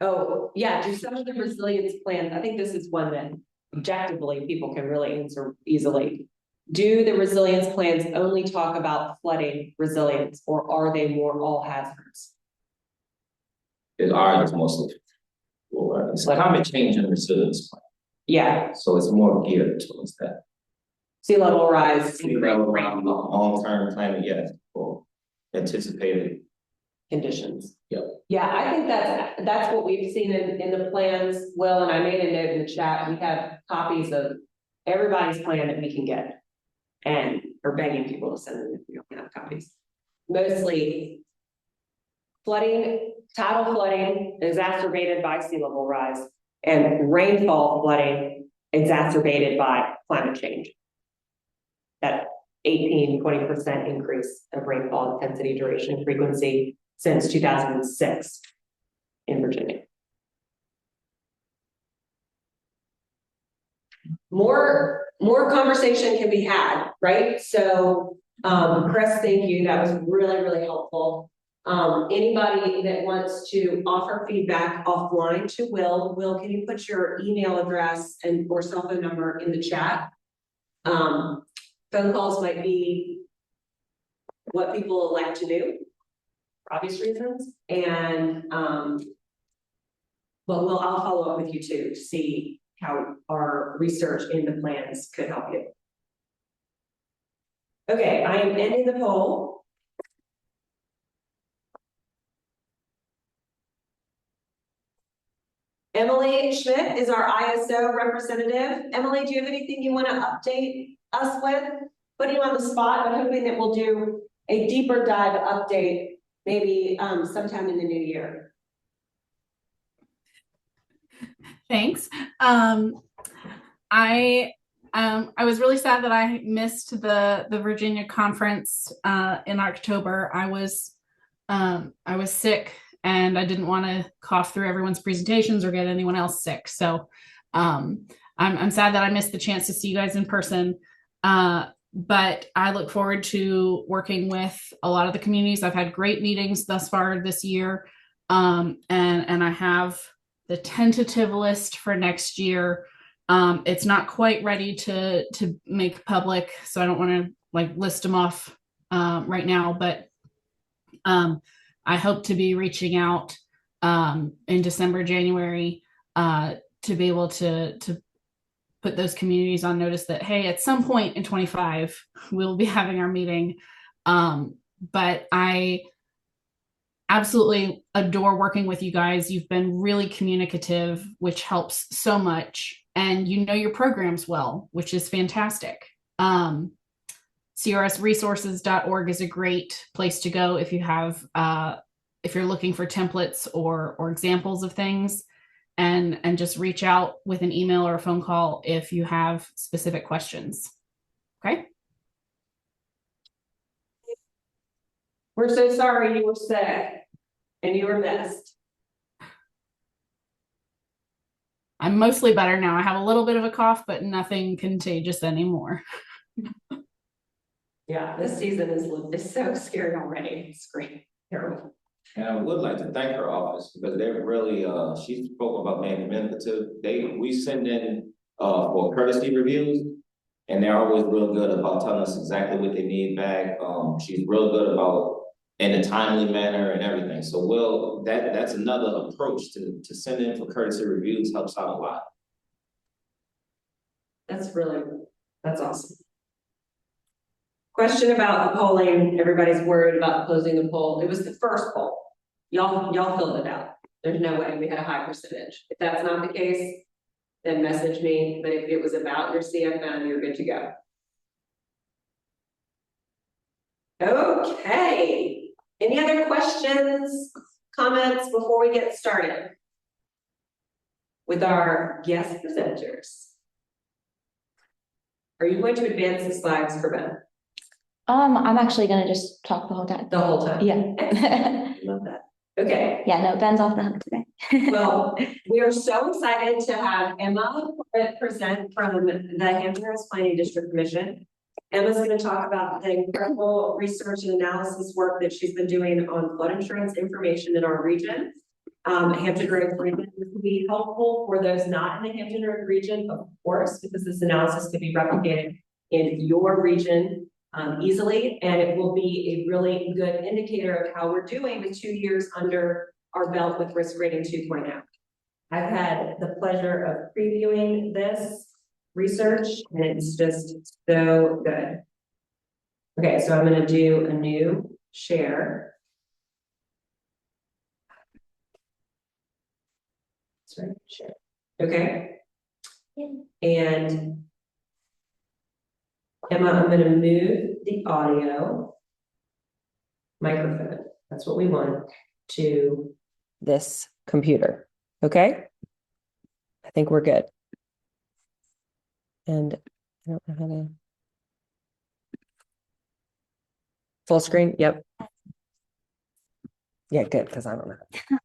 Oh, yeah, do some of the resilience plans. I think this is one that objectively people can really answer easily. Do the resilience plans only talk about flooding resilience, or are they more all hazards? It's mostly. It's climate change and resilience plan. Yeah. So it's more geared towards that. Sea level rise. Sea level rise, long-term planning, yes, for anticipated conditions. Yep. Yeah, I think that's what we've seen in the plans. Will, and I made a note in the chat. We have copies of everybody's plan that we can get, and we're begging people to send them if we don't have copies. Mostly flooding, tidal flooding exacerbated by sea level rise, and rainfall flooding exacerbated by climate change. That 18-20% increase of rainfall intensity, duration, frequency since 2006 in Virginia. More conversation can be had, right? So, Chris, thank you. That was really, really helpful. Anybody that wants to offer feedback offline to Will, can you put your email address or cell phone number in the chat? Phone calls might be what people like to do for obvious reasons. And I'll follow up with you too to see how our research in the plans could help you. Okay, I am ending the poll. Emily Schmidt is our ISO representative. Emily, do you have anything you want to update us with? Putting you on the spot, but hoping that we'll do a deeper dive update maybe sometime in the new year. Thanks. I was really sad that I missed the Virginia conference in October. I was sick, and I didn't want to cough through everyone's presentations or get anyone else sick. So I'm sad that I missed the chance to see you guys in person. But I look forward to working with a lot of the communities. I've had great meetings thus far this year. And I have the tentative list for next year. It's not quite ready to make public, so I don't want to like list them off right now, but I hope to be reaching out in December, January to be able to put those communities on notice that, hey, at some point in 25, we'll be having our meeting. But I absolutely adore working with you guys. You've been really communicative, which helps so much. And you know your programs well, which is fantastic. CRSresources.org is a great place to go if you have if you're looking for templates or examples of things, and just reach out with an email or a phone call if you have specific questions. Okay. We're so sorry you were sick and you were missed. I'm mostly better now. I have a little bit of a cough, but nothing contagious anymore. Yeah, this season is so scary already. It's great. Terrible. And I would like to thank her office because they're really, she spoke about being communicative. We send in, for courtesy reviews, and they're always real good about telling us exactly what they need back. She's real good about in a timely manner and everything. So that's another approach to send in for courtesy reviews helps out a lot. That's awesome. Question about the polling. Everybody's worried about closing the poll. It was the first poll. Y'all filled it out. There's no way we had a high percentage. If that's not the case, then message me. But if it was about your CFM, you're good to go. Okay. Any other questions, comments before we get started with our guest presenters? Are you going to advance the slides for Ben? I'm actually gonna just talk the whole time. The whole time? Yeah. Love that. Okay. Yeah, no, Ben's off the hook today. Well, we are so excited to have Emma present from the Hampton Roads Planning District Commission. Emma's going to talk about the incredible research and analysis work that she's been doing on flood insurance information in our region. Hampton Roads region would be helpful for those not in the Hampton Roads region, of course, because this analysis could be replicated in your region easily, and it will be a really good indicator of how we're doing with 2 years under our belt with risk rating 2.0. I've had the pleasure of previewing this research, and it's just so good. Okay, so I'm going to do a new share. That's right, share. Okay. And Emma, I'm going to move the audio microphone. That's what we want to this computer. Okay. I think we're good. And I don't know how to. Full screen. Yep. Yeah, good, because I don't know. I'm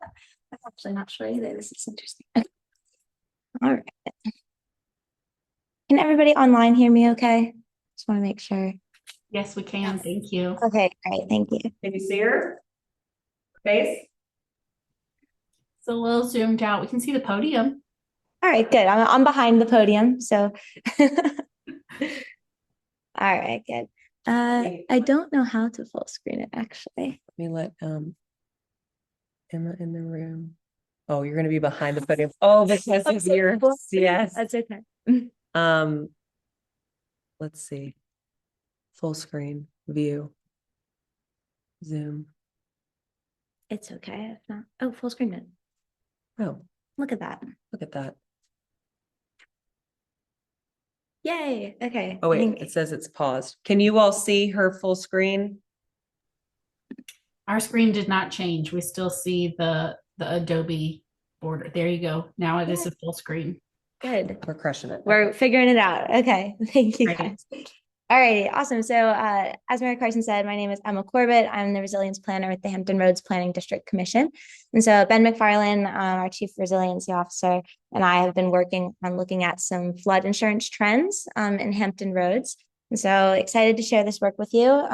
actually not sure either. This is interesting. Okay. All right. Can everybody online hear me okay? Just want to make sure. Yes, we can. Thank you. Okay, great. Thank you. Can you see her face? It's a little zoomed out. We can see the podium. All right, good. I'm behind the podium, so. All right, good. I don't know how to full screen it actually. Let me let Emma in the room. Oh, you're going to be behind the podium. Oh, because of your yes. That's okay. Let's see. Full screen view. Zoom. It's okay if not. Oh, full screen it. Oh, look at that. Look at that. Yay. Okay. Oh, wait, it says it's paused. Can you all see her full screen? Our screen did not change. We still see the Adobe border. There you go. Now it is a full screen. Good. We're crushing it. We're figuring it out. Okay. Thank you guys. All right. Awesome. So as Mary Carson said, my name is Emma Corbett. I'm the resilience planner with the Hampton Roads Planning District Commission. And so Ben McFarland, our chief resiliency officer, and I have been working on looking at some flood insurance trends in Hampton Roads. And so excited to share this work with you.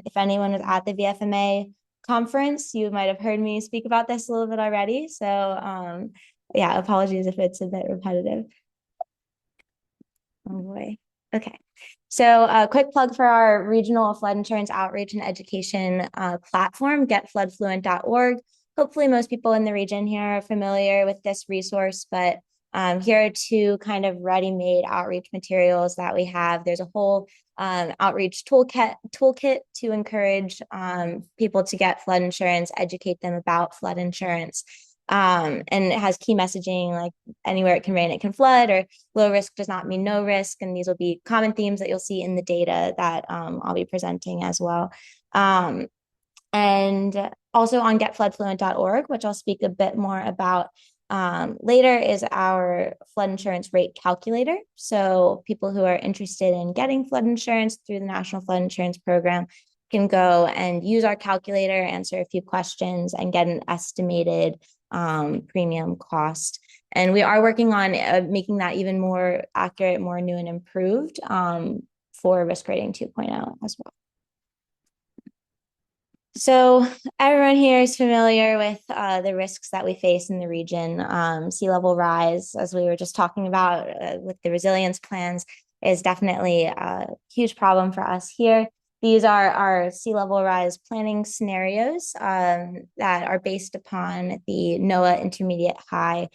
If anyone was at the VFMA conference. You might have heard me speak about this a little bit already. So yeah, apologies if it's a bit repetitive. Oh boy. Okay. So a quick plug for our regional flood insurance outreach and education platform, getfloodfluent.org. Hopefully most people in the region here are familiar with this resource, but here are two kind of ready-made outreach materials that we have. There's a whole outreach toolkit to encourage people to get flood insurance, educate them about flood insurance. And it has key messaging like anywhere it can rain, it can flood, or low risk does not mean no risk. And these will be common themes that you'll see in the data that I'll be presenting as well. And also on getfloodfluent.org, which I'll speak a bit more about later, is our flood insurance rate calculator. So people who are interested in getting flood insurance through the National Flood Insurance Program can go and use our calculator, answer a few questions, and get an estimated premium cost. And we are working on making that even more accurate, more new and improved for risk rating 2.0 as well. So everyone here is familiar with the risks that we face in the region. Sea level rise, as we were just talking about with the resilience plans, is definitely a huge problem for us here. These are our sea level rise planning scenarios that are based upon the NOAA intermediate high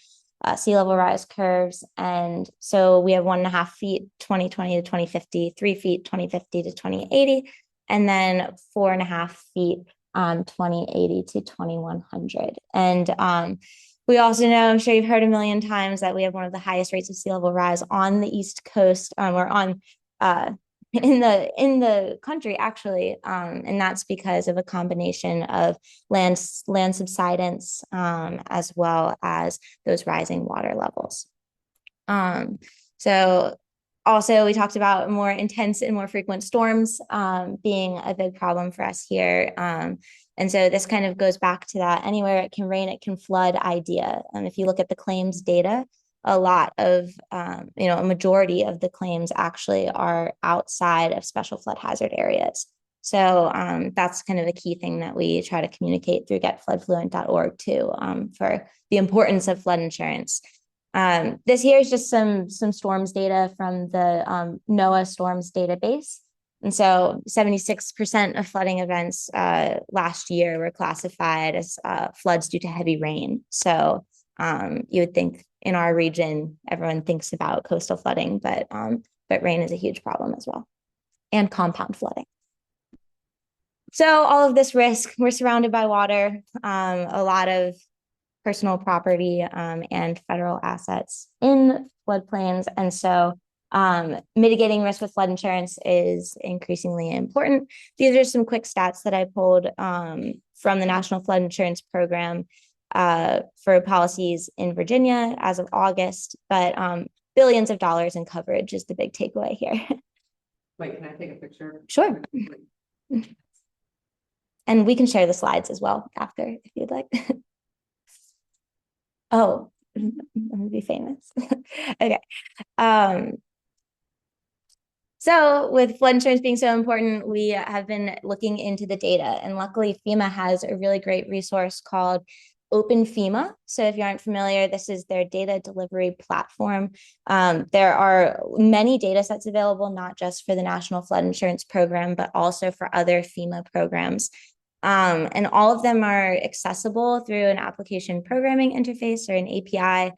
sea level rise curves. And so we have 1.5 feet, 2020 to 2050, 3 feet, 2050 to 2080, and then 4.5 feet, 2080 to 2100. And we also know, I'm sure you've heard a million times, that we have one of the highest rates of sea level rise on the East Coast, or on in the country, actually, and that's because of a combination of land subsidence as well as those rising water levels. So also, we talked about more intense and more frequent storms being a big problem for us here. And so this kind of goes back to that anywhere it can rain, it can flood idea. And if you look at the claims data, a lot of, a majority of the claims actually are outside of special flood hazard areas. So that's kind of a key thing that we try to communicate through getfloodfluent.org too, for the importance of flood insurance. This here is just some storms data from the NOAA storms database. And so 76% of flooding events last year were classified as floods due to heavy rain. So you would think in our region, everyone thinks about coastal flooding, but rain is a huge problem as well, and compound flooding. So all of this risk, we're surrounded by water, a lot of personal property and federal assets in floodplains. And so mitigating risk with flood insurance is increasingly important. These are some quick stats that I pulled from the National Flood Insurance Program for policies in Virginia as of August, but billions of dollars in coverage is the big takeaway here. Wait, can I take a picture? Sure. And we can share the slides as well after if you'd like. Oh, I'm gonna be famous. Okay. So with flood insurance being so important, we have been looking into the data, and luckily FEMA has a really great resource called Open FEMA. So if you aren't familiar, this is their data delivery platform. There are many data sets available, not just for the National Flood Insurance Program, but also for other FEMA programs. And all of them are accessible through an application programming interface or an API.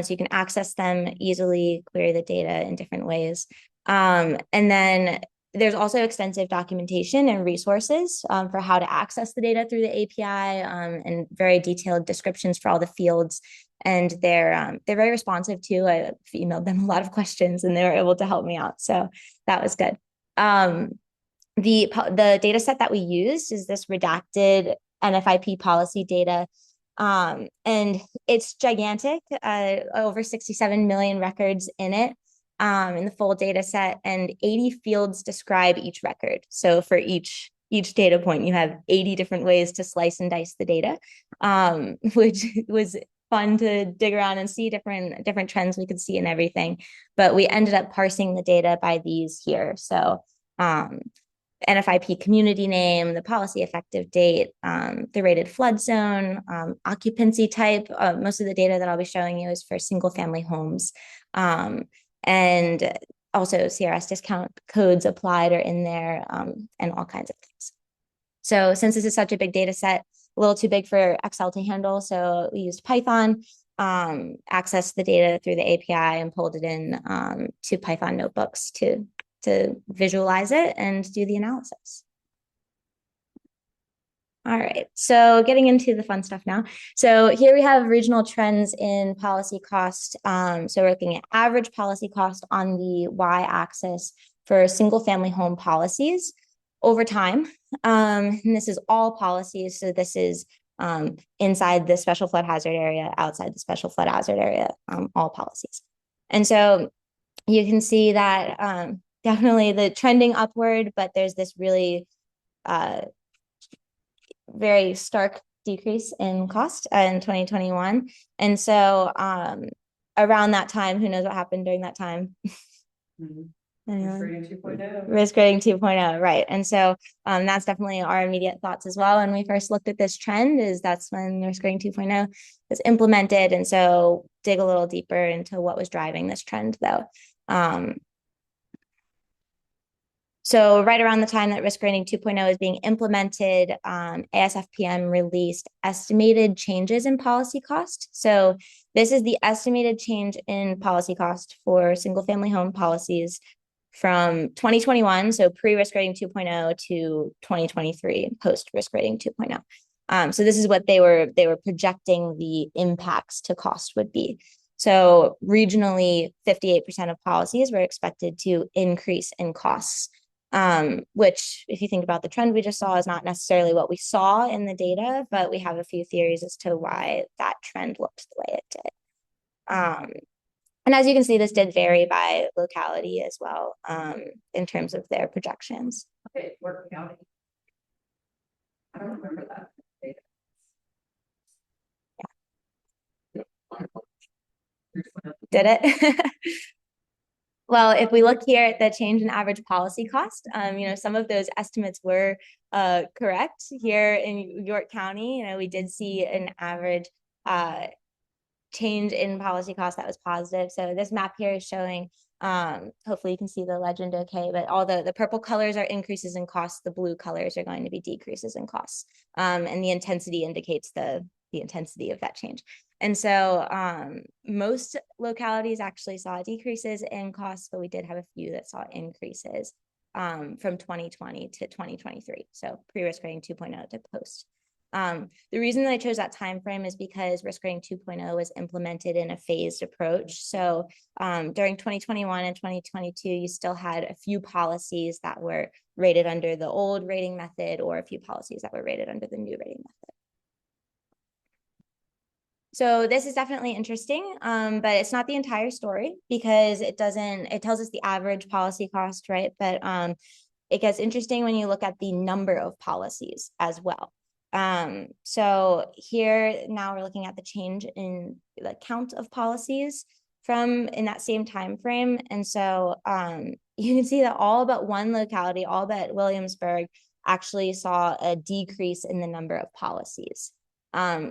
So you can access them easily, query the data in different ways. And then there's also extensive documentation and resources for how to access the data through the API, and very detailed descriptions for all the fields. And they're very responsive too. I emailed them a lot of questions and they were able to help me out. So that was good. The data set that we used is this redacted NFIP policy data. And it's gigantic, over 67 million records in it. In the full data set, and 80 fields describe each record. So for each data point, you have 80 different ways to slice and dice the data, which was fun to dig around and see different trends we could see in everything. But we ended up parsing the data by these here. So NFIP community name, the policy effective date, the rated flood zone, occupancy type. Most of the data that I'll be showing you is for single family homes. And also CRS discount codes applied are in there, and all kinds of things. So since this is such a big data set, a little too big for Excel to handle, so we used Python, accessed the data through the API and pulled it in to Python notebooks to visualize it and do the analysis. All right, so getting into the fun stuff now. So here we have regional trends in policy cost. So we're looking at average policy cost on the y-axis for single family home policies over time. And this is all policies. So this is inside the special flood hazard area, outside the special flood hazard area, all policies. And so you can see that definitely the trending upward, but there's this really very stark decrease in cost in 2021. And so around that time, who knows what happened during that time? Risk rating 2.0. Risk rating 2.0, right. And so that's definitely our immediate thoughts as well. When we first looked at this trend, is that's when risk rating 2.0 was implemented. And so dig a little deeper into what was driving this trend though. So right around the time that risk rating 2.0 is being implemented, ASFPM released estimated changes in policy cost. So this is the estimated change in policy cost for single family home policies from 2021, so pre-risk rating 2.0 to 2023, post-risk rating 2.0. So this is what they were projecting the impacts to cost would be. So regionally, 58% of policies were expected to increase in costs. Which, if you think about the trend we just saw, is not necessarily what we saw in the data, but we have a few theories as to why that trend looked the way it did. And as you can see, this did vary by locality as well, in terms of their projections. Okay, Work County. I don't remember that data. Yeah. Did it? Well, if we look here at the change in average policy cost, some of those estimates were correct. Here in York County, we did see an average change in policy cost that was positive. So this map here is showing, hopefully you can see the legend okay, but all the purple colors are increases in costs. The blue colors are going to be decreases in costs. And the intensity indicates the intensity of that change. And so most localities actually saw decreases in costs, but we did have a few that saw increases from 2020 to 2023. So pre-risk rating 2.0 to post. The reason that I chose that time frame is because risk rating 2.0 was implemented in a phased approach. So during 2021 and 2022, you still had a few policies that were rated under the old rating method or a few policies that were rated under the new rating method. So this is definitely interesting, but it's not the entire story because it tells us the average policy cost, right? But it gets interesting when you look at the number of policies as well. So here now we're looking at the change in the count of policies from in that same time frame. And so you can see that all but one locality, all but Williamsburg, actually saw a decrease in the number of policies.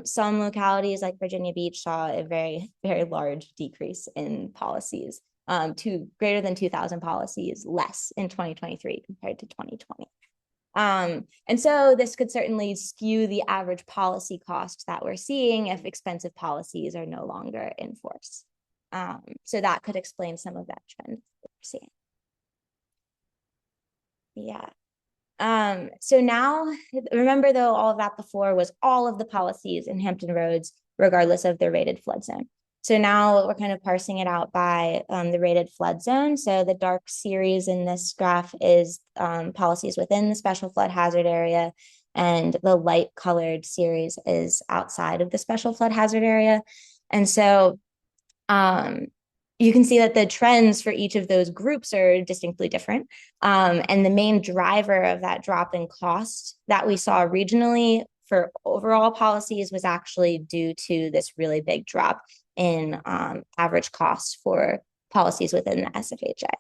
Some localities like Virginia Beach saw a very, very large decrease in policies, to greater than 2,000 policies less in 2023 compared to 2020. And so this could certainly skew the average policy cost that we're seeing if expensive policies are no longer in force. So that could explain some of that trend that we're seeing. Yeah. So now, remember though, all of that before was all of the policies in Hampton Roads, regardless of their rated flood zone. So now we're kind of parsing it out by the rated flood zone. So the dark series in this graph is policies within the special flood hazard area, and the light colored series is outside of the special flood hazard area. And so you can see that the trends for each of those groups are distinctly different. And the main driver of that drop in cost that we saw regionally for overall policies was actually due to this really big drop in average costs for policies within the SFHA.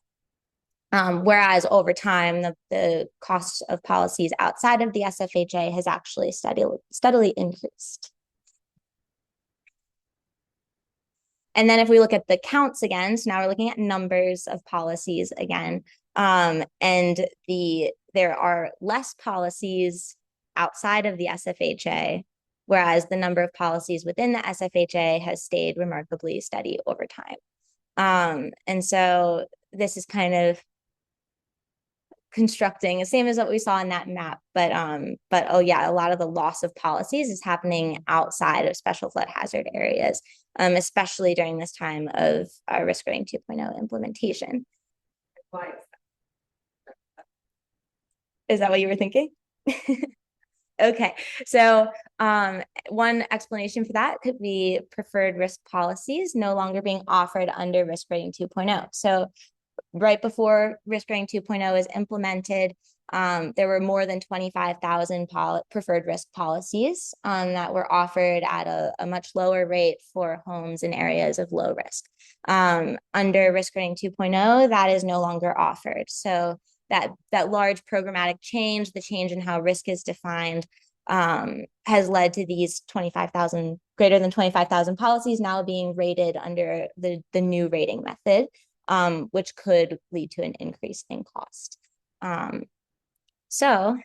Whereas over time, the cost of policies outside of the SFHA has actually steadily increased. And then if we look at the counts again, so now we're looking at numbers of policies again, and there are less policies outside of the SFHA, whereas the number of policies within the SFHA has stayed remarkably steady over time. And so this is kind of constructing the same as what we saw in that map, but oh yeah, a lot of the loss of policies is happening outside of special flood hazard areas, especially during this time of our risk rating 2.0 implementation. Is that what you were thinking? Okay, so one explanation for that could be preferred risk policies no longer being offered under risk rating 2.0. So right before risk rating 2.0 is implemented, there were more than 25,000 preferred risk policies that were offered at a much lower rate for homes in areas of low risk. Under risk rating 2.0, that is no longer offered. So that large programmatic change, the change in how risk is defined, has led to these greater than 25,000 policies now being rated under the new rating method, which could lead to an increase in cost. So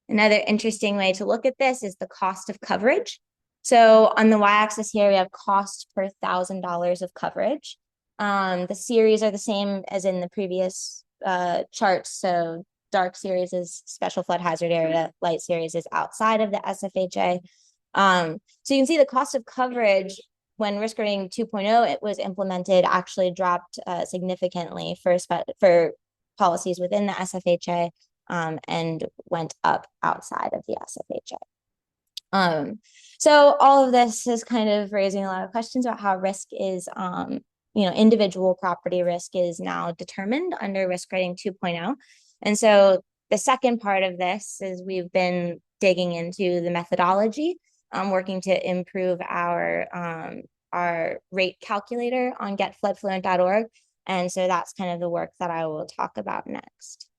another interesting way to look at this is the cost of coverage. So on the y-axis here, we have cost per $1,000 of coverage. The series are the same as in the previous charts. So dark series is special flood hazard area, light series is outside of the SFHA. So you can see the cost of coverage when risk rating 2.0 it was implemented actually dropped significantly for policies within the SFHA and went up outside of the SFHA. So all of this is kind of raising a lot of questions about how risk is, individual property risk is now determined under risk rating 2.0. And so the second part of this is we've been digging into the methodology, working to improve our rate calculator on getfloodfluent.org. And so that's kind of the work that I will talk about next.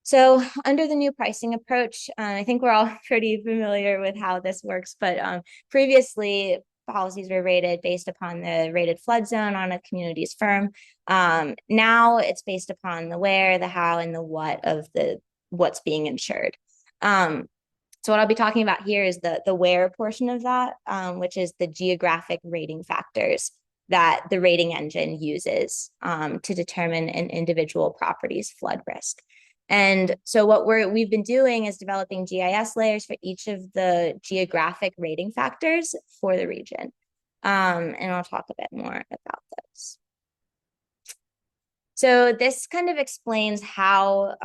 So under the new pricing approach, I think we're all pretty familiar with how this works, but previously policies were rated based upon the rated flood zone on a community's firm. Now it's based upon the where, the how, and the what of what's being insured. So what I'll be talking about here is the where portion of that, which is the geographic rating factors that the rating engine uses to determine an individual property's flood risk. And so what we've been doing is developing GIS layers for each of the geographic rating factors for the region. And I'll talk a bit more about those. So this kind of explains how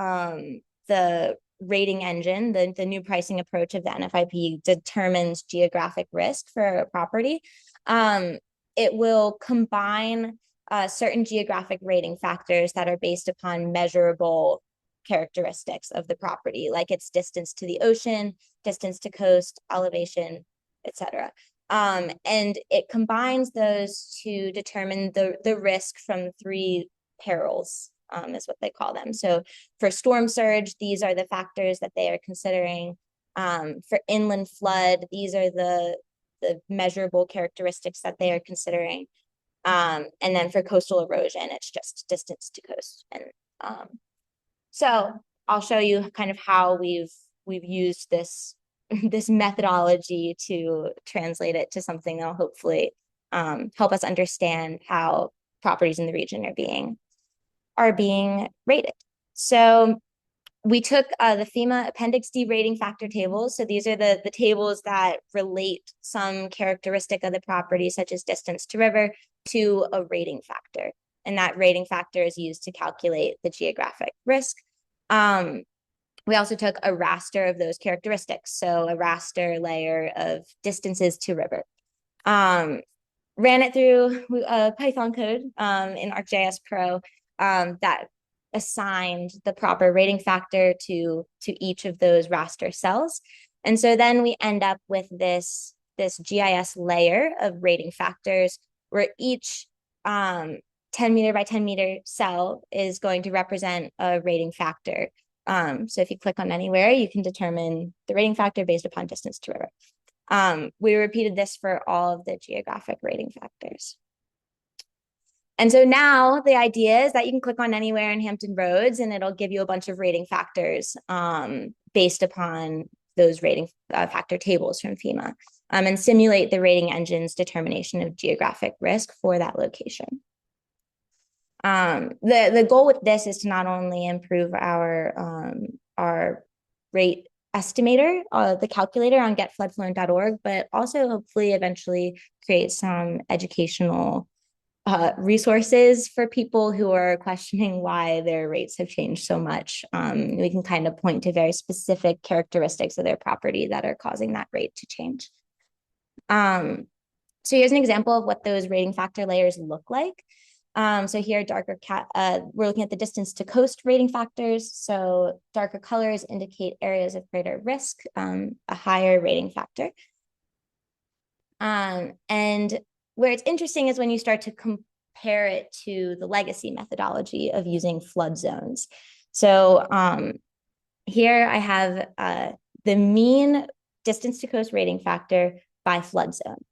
the rating engine, the new pricing approach of the NFIP determines geographic risk for a property. It will combine certain geographic rating factors that are based upon measurable characteristics of the property, like its distance to the ocean, distance to coast, elevation, etc. And it combines those to determine the risk from 3 perils, is what they call them. So for storm surge, these are the factors that they are considering. For inland flood, these are the measurable characteristics that they are considering. And then for coastal erosion, it's just distance to coast. And so I'll show you kind of how we've used this methodology to translate it to something that'll hopefully help us understand how properties in the region are being rated. So we took the FEMA Appendix D rating factor tables. So these are the tables that relate some characteristic of the property, such as distance to river, to a rating factor. And that rating factor is used to calculate the geographic risk. We also took a raster of those characteristics. So a raster layer of distances to river. Ran it through Python code in ArcGIS Pro that assigned the proper rating factor to each of those raster cells. And so then we end up with this GIS layer of rating factors where each 10 meter by 10 meter cell is going to represent a rating factor. So if you click on anywhere, you can determine the rating factor based upon distance to river. We repeated this for all of the geographic rating factors. And so now the idea is that you can click on anywhere in Hampton Roads and it'll give you a bunch of rating factors based upon those rating factor tables from FEMA and simulate the rating engine's determination of geographic risk for that location. The goal with this is to not only improve our rate estimator, the calculator on getfloodfluent.org, but also hopefully eventually create some educational resources for people who are questioning why their rates have changed so much. We can kind of point to very specific characteristics of their property that are causing that rate to change. So here's an example of what those rating factor layers look like. So here, we're looking at the distance to coast rating factors. So darker colors indicate areas of greater risk, a higher rating factor. And where it's interesting is when you start to compare it to the legacy methodology of using flood zones. So here I have the mean distance to coast rating factor by flood zone.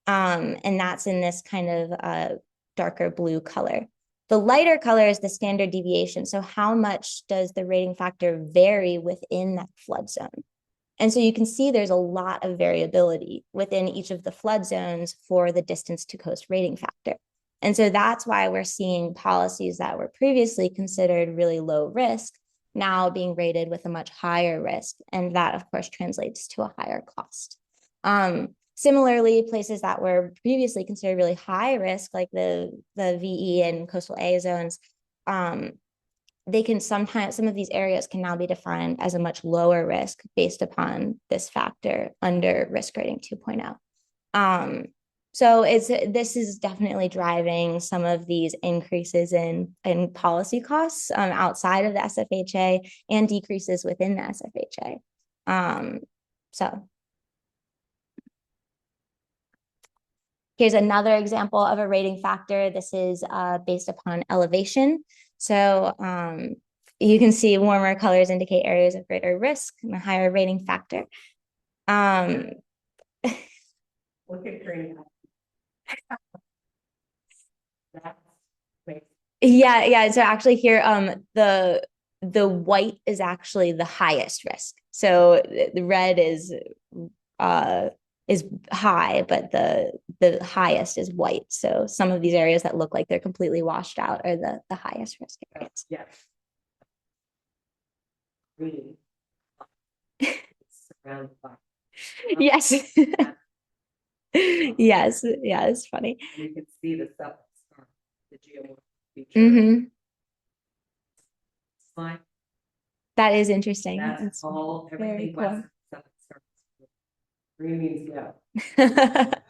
And that's in this kind of darker blue color. The lighter color is the standard deviation. So how much does the rating factor vary within that flood zone? And so you can see there's a lot of variability within each of the flood zones for the distance to coast rating factor. And so that's why we're seeing policies that were previously considered really low risk now being rated with a much higher risk. And that, of course, translates to a higher cost. Similarly, places that were previously considered really high risk, like the VE and coastal A zones, they can sometimes, some of these areas can now be defined as a much lower risk based upon this factor under risk rating 2.0. So this is definitely driving some of these increases in policy costs outside of the SFHA and decreases within the SFHA. So here's another example of a rating factor. This is based upon elevation. So you can see warmer colors indicate areas of greater risk and a higher rating factor. Look at green. Yeah. So actually here, the white is actually the highest risk. So the red is high, but the highest is white. So some of these areas that look like they're completely washed out are the highest risk areas. Yeah. Green. Surrounded by. Yes. Yes. Yeah, it's funny. You can see the stuff, the geomorphic feature. Mm-hmm. Fine. That is interesting. That's all, everything cool. west of green means yeah. That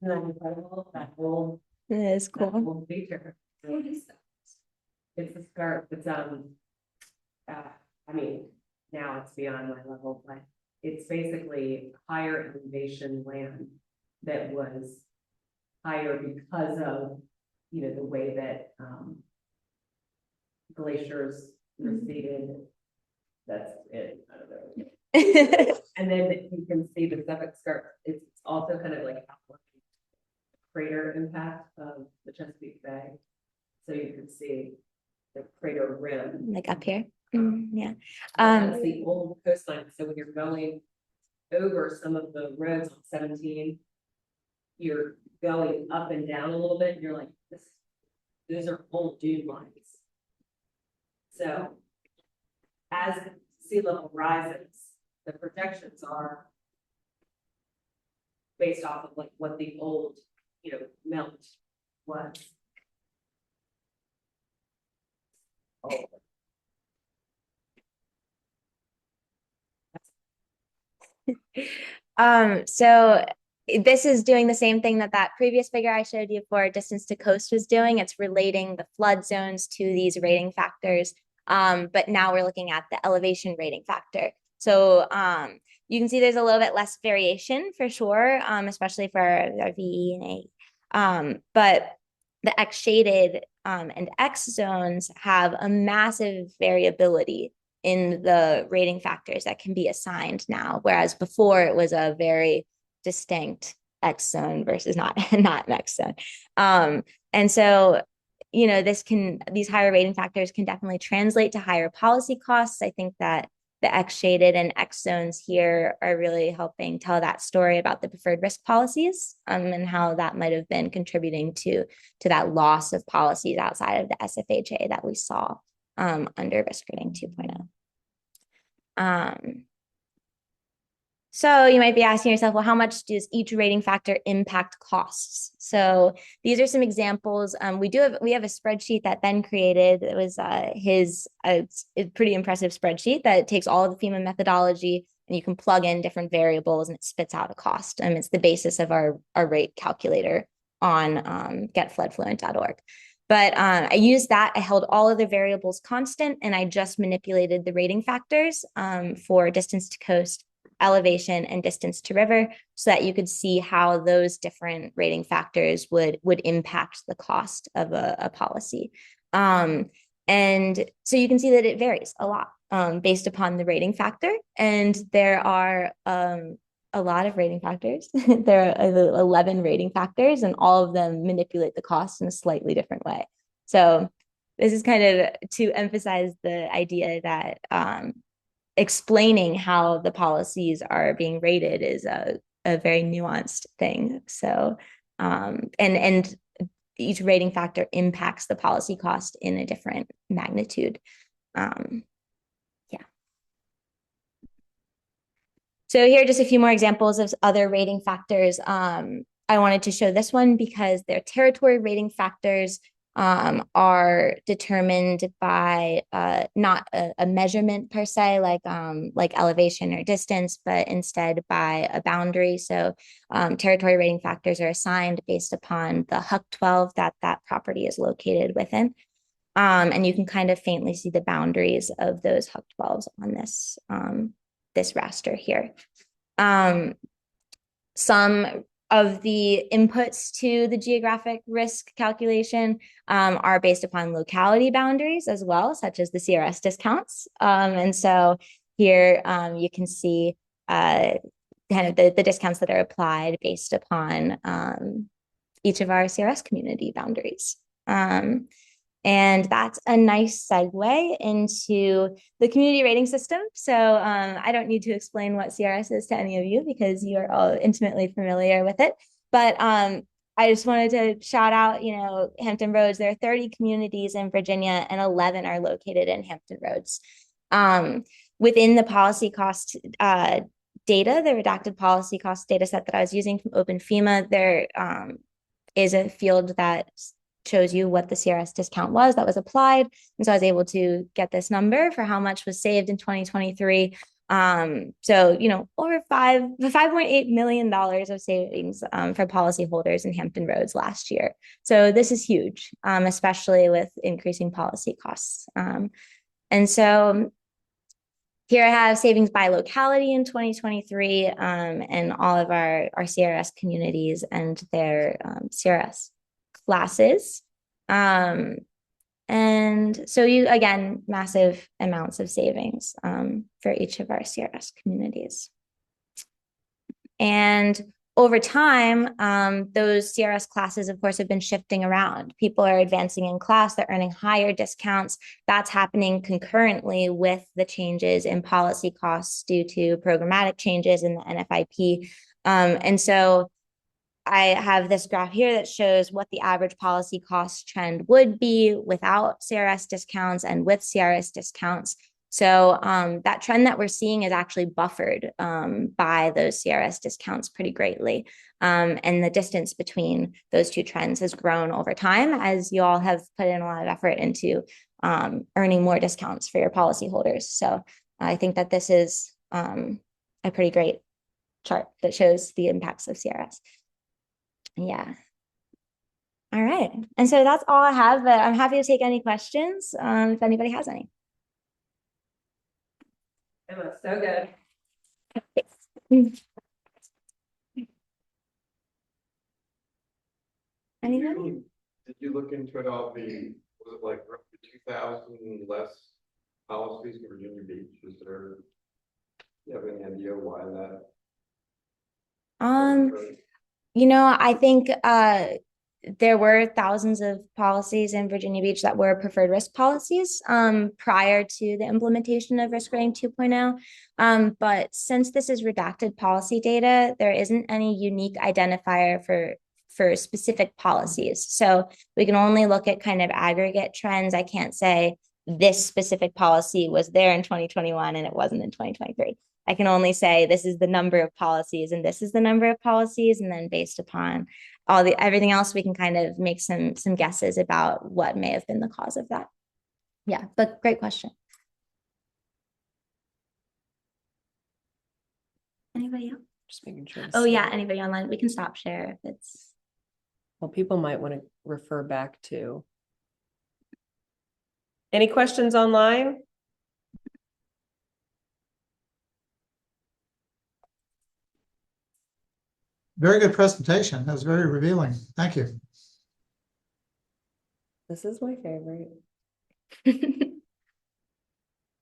Incredible, that whole is cool. that whole feature. It's a scarp that's I mean, now it's beyond my level, but it's basically higher elevation land that was higher because of, you know, the way that glaciers receded. That's it. I don't know. And then you can see the Suffolk Scarp. It's also kind of like a crater impact of the Chesapeake Bay. So you can see the crater rim. Like up here. Yeah. That's the old coastline. So when you're going over some of the roads on 17, you're going up and down a little bit, and you're like, those are old dune lines. So as sea level rises, the projections are based off of like what the old, you know, melt was. So this is doing the same thing that previous figure I showed you for distance to coast was doing. It's relating the flood zones to these rating factors. But now we're looking at the elevation rating factor. So you can see there's a little bit less variation for sure, especially for our VE and A. But the X shaded and X zones have a massive variability in the rating factors that can be assigned now, whereas before it was a very distinct X zone versus not an X zone. And so, you know, these higher rating factors can definitely translate to higher policy costs. I think that the X shaded and X zones here are really helping tell that story about the preferred risk policies, and how that might have been contributing to that loss of policies outside of the SFHA that we saw under risk rating 2.0. So you might be asking yourself, well, how much does each rating factor impact costs? So these are some examples. We have a spreadsheet that Ben created. It was his pretty impressive spreadsheet that takes all of the FEMA methodology, and you can plug in different variables and it spits out a cost. It's the basis of our rate calculator on getfloodfluent.org. But I used that. I held all of the variables constant, and I just manipulated the rating factors for distance to coast, elevation, and distance to river, so that you could see how those different rating factors would impact the cost of a policy. And so you can see that it varies a lot based upon the rating factor. And there are a lot of rating factors. There are 11 rating factors, and all of them manipulate the cost in a slightly different way. So this is kind of to emphasize the idea that explaining how the policies are being rated is a very nuanced thing. So, and each rating factor impacts the policy cost in a different magnitude. So here are just a few more examples of other rating factors. I wanted to show this one because their territory rating factors are determined by not a measurement per se, like elevation or distance, but instead by a boundary. So territory rating factors are assigned based upon the HUC 12 that property is located within. And you can kind of faintly see the boundaries of those HUC 12s on this raster here. Some of the inputs to the geographic risk calculation are based upon locality boundaries as well, such as the CRS discounts. And so here you can see kind of the discounts that are applied based upon each of our CRS community boundaries. And that's a nice segue into the community rating system. So I don't need to explain what CRS is to any of you because you are all intimately familiar with it. But I just wanted to shout out, Hampton Roads. There are 30 communities in Virginia and 11 are located in Hampton Roads. Within the policy cost data, the redacted policy cost data set that I was using from OpenFEMA, there is a field that shows you what the CRS discount was that was applied. And so I was able to get this number for how much was saved in 2023. So, over $5.8 million of savings for policyholders in Hampton Roads last year. So this is huge, especially with increasing policy costs. And so here I have savings by locality in 2023 and all of our CRS communities and their CRS classes. And so again, massive amounts of savings for each of our CRS communities. And over time, those CRS classes, of course, have been shifting around. People are advancing in class, they're earning higher discounts. That's happening concurrently with the changes in policy costs due to programmatic changes in the NFIP. And so I have this graph here that shows what the average policy cost trend would be without CRS discounts and with CRS discounts. So that trend that we're seeing is actually buffered by those CRS discounts pretty greatly. And the distance between those two trends has grown over time as you all have put in a lot of effort into earning more discounts for your policyholders. So I think that this is a pretty great chart that shows the impacts of CRS. Yeah. All right. And so that's all I have, but I'm happy to take any questions if anybody has any. It was so good. Anybody? you look into it all, was it like roughly 2,000 less policies in Virginia Beach? You have any idea why that? I think there were thousands of policies in Virginia Beach that were preferred risk policies prior to the implementation of risk rating 2.0. But since this is redacted policy data, there isn't any unique identifier for specific policies. So we can only look at kind of aggregate trends. I can't say this specific policy was there in 2021 and it wasn't in 2023. I can only say this is the number of policies and this is the number of policies. And then based upon everything else, we can kind of make some guesses about what may have been the cause of that. Yeah, but great question. Anybody else? Just making sure. Oh yeah, anybody online? We can stop share if it's. Well, people might want to refer back to. Any questions online? Very good presentation. That was very revealing. Thank you. This is my favorite.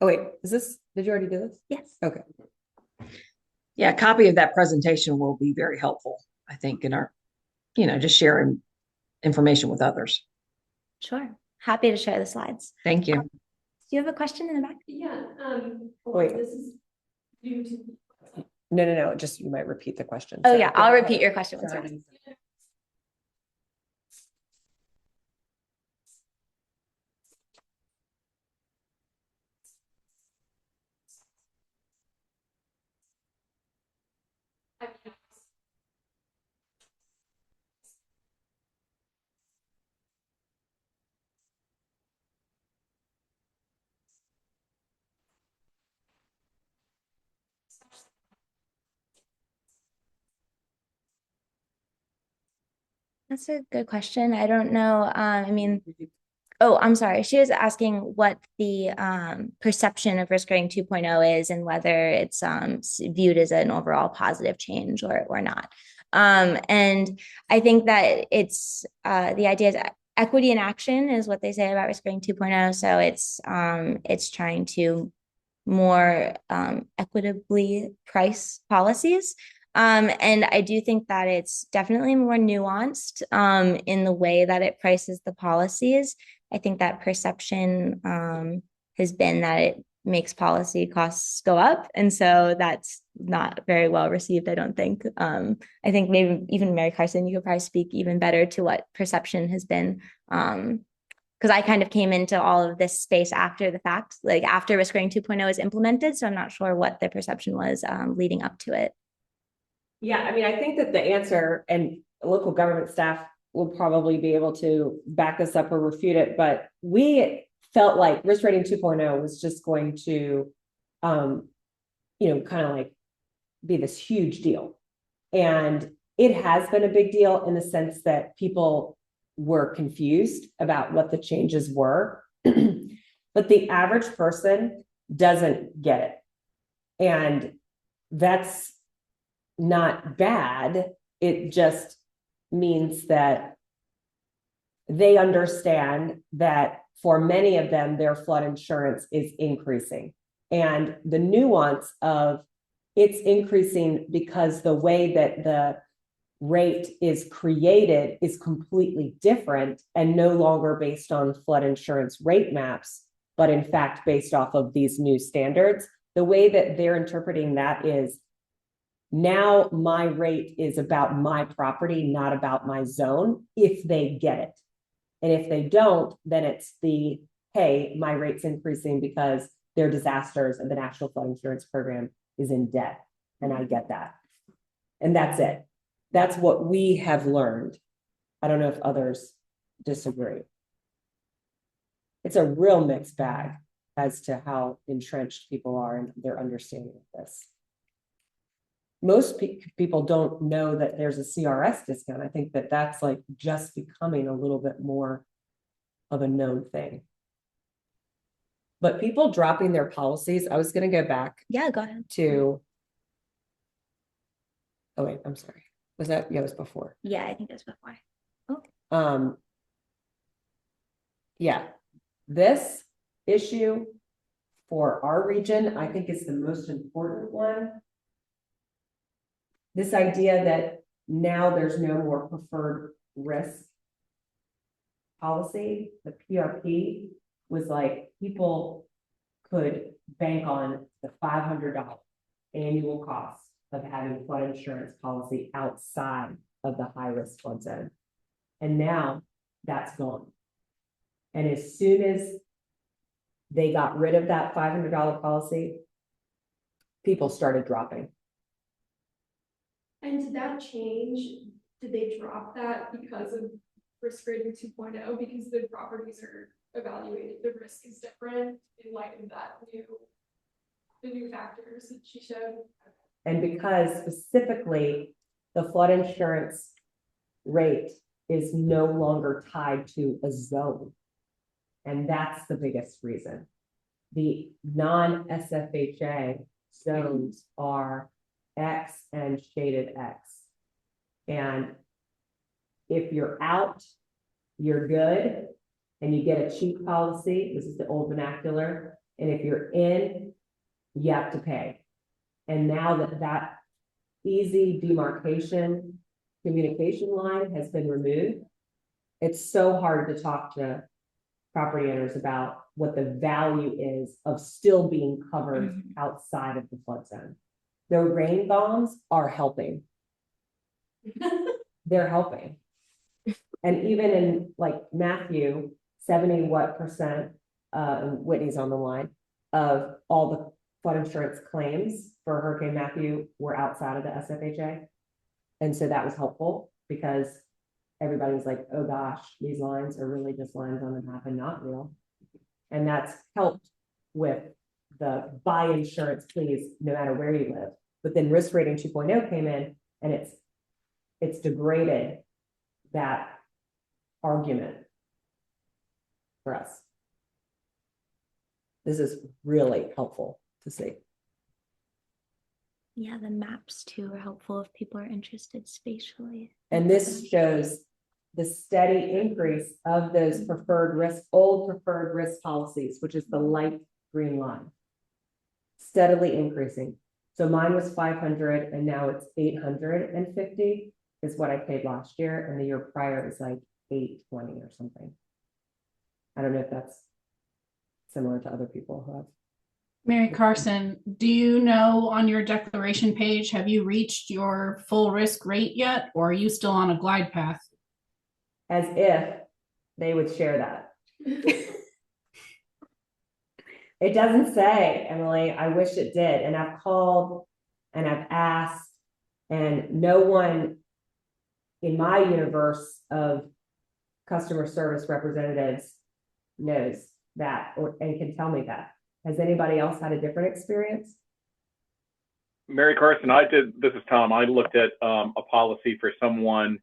Oh, wait, did you already do this? Yes. Okay. Yeah, a copy of that presentation will be very helpful, I think, in our, just sharing information with others. Sure. Happy to share the slides. Thank you. Do you have a question in the back? Yeah. Wait. This is due to. No. Just you might repeat the question. Oh Sorry. yeah, I'll repeat your question. Sorry. That's a good question. I don't know. Oh, I'm sorry. She was asking what the perception of risk rating 2.0 is and whether it's viewed as an overall positive change or not. And I think that it's the idea is equity in action is what they say about risk rating 2.0. So it's trying to more equitably price policies. And I do think that it's definitely more nuanced in the way that it prices the policies. I think that perception has been that it makes policy costs go up. And so that's not very well received, I don't think. I think maybe even Mary Carson, you could probably speak even better to what perception has been. Because I kind of came into all of this space after the fact, like after risk rating 2.0 is implemented. So I'm not sure what the perception was leading up to it. Yeah, I mean, I think that the answer, and local government staff will probably be able to back this up or refute it, but we felt like risk rating 2.0 was just going to, kind of like be this huge deal. And it has been a big deal in the sense that people were confused about what the changes were, but the average person doesn't get it. And that's not bad. It just means that they understand that for many of them, their flood insurance is increasing. And the nuance of it's increasing because the way that the rate is created is completely different and no longer based on flood insurance rate maps, but in fact, based off of these new standards. The way that they're interpreting that is now my rate is about my property, not about my zone, if they get it. And if they don't, then it's hey, my rate's increasing because their disasters and the National Flood Insurance Program is in debt. And I get that. And that's it. That's what we have learned. I don't know if others disagree. It's a real mixed bag as to how entrenched people are in their understanding of this. Most people don't know that there's a CRS discount. I think that that's like just becoming a little bit more of a known thing. But people dropping their policies, I was going to go back. Yeah, go ahead. To, oh wait, I'm sorry. Was that, yeah, it was before. Yeah, I think it was before. Oh. Yeah, this issue for our region, I think is the most important one. This idea that now there's no more preferred risk policy, the PRP was like people could bank on the $500 annual cost of having flood insurance policy outside of the high risk flood zone. And now that's gone. And as soon as they got rid of that $500 policy, people started dropping. And did that change? Did they drop that because of risk rating 2.0? Because the properties are evaluated, the risk is different in light of the new factors that she showed. And because specifically the flood insurance rate is no longer tied to a zone. And that's the biggest reason. The non-SFHA zones are X and shaded X. And if you're out, you're good, and you get a cheap policy. This is the old vernacular. And if you're in, you have to pay. And now that easy demarcation communication line has been removed, it's so hard to talk to property owners about what the value is of still being covered outside of the flood zone. The rain bonds are helping. They're helping. And even in like Matthew, 70% Whitney's on the line, of all the flood insurance claims for Hurricane Matthew were outside of the SFHA. And so that was helpful because everybody was like, oh gosh, these lines are really just lines on the map and not real. And that's helped with the buy insurance, please, no matter where you live. But then risk rating 2.0 came in and it's degraded that argument for us. This is really helpful to see. Yeah, the maps too are helpful if people are interested spatially. And this shows the steady increase of those preferred risk, old preferred risk policies, which is the light green line, steadily increasing. So mine was 500 and now it's 850 is what I paid last year. And the year prior is like 820 or something. I don't know if that's similar to other people who have. Mary Carson, do you know on your declaration page, have you reached your full risk rate yet, or are you still on a glide path? As if they would share that. It doesn't say, Emily. I wish it did. And I've called and I've asked, and no one in my universe of customer service representatives knows that and can tell me that. Has anybody else had a different experience? Mary Carson, this is Tom. I looked at a policy for someone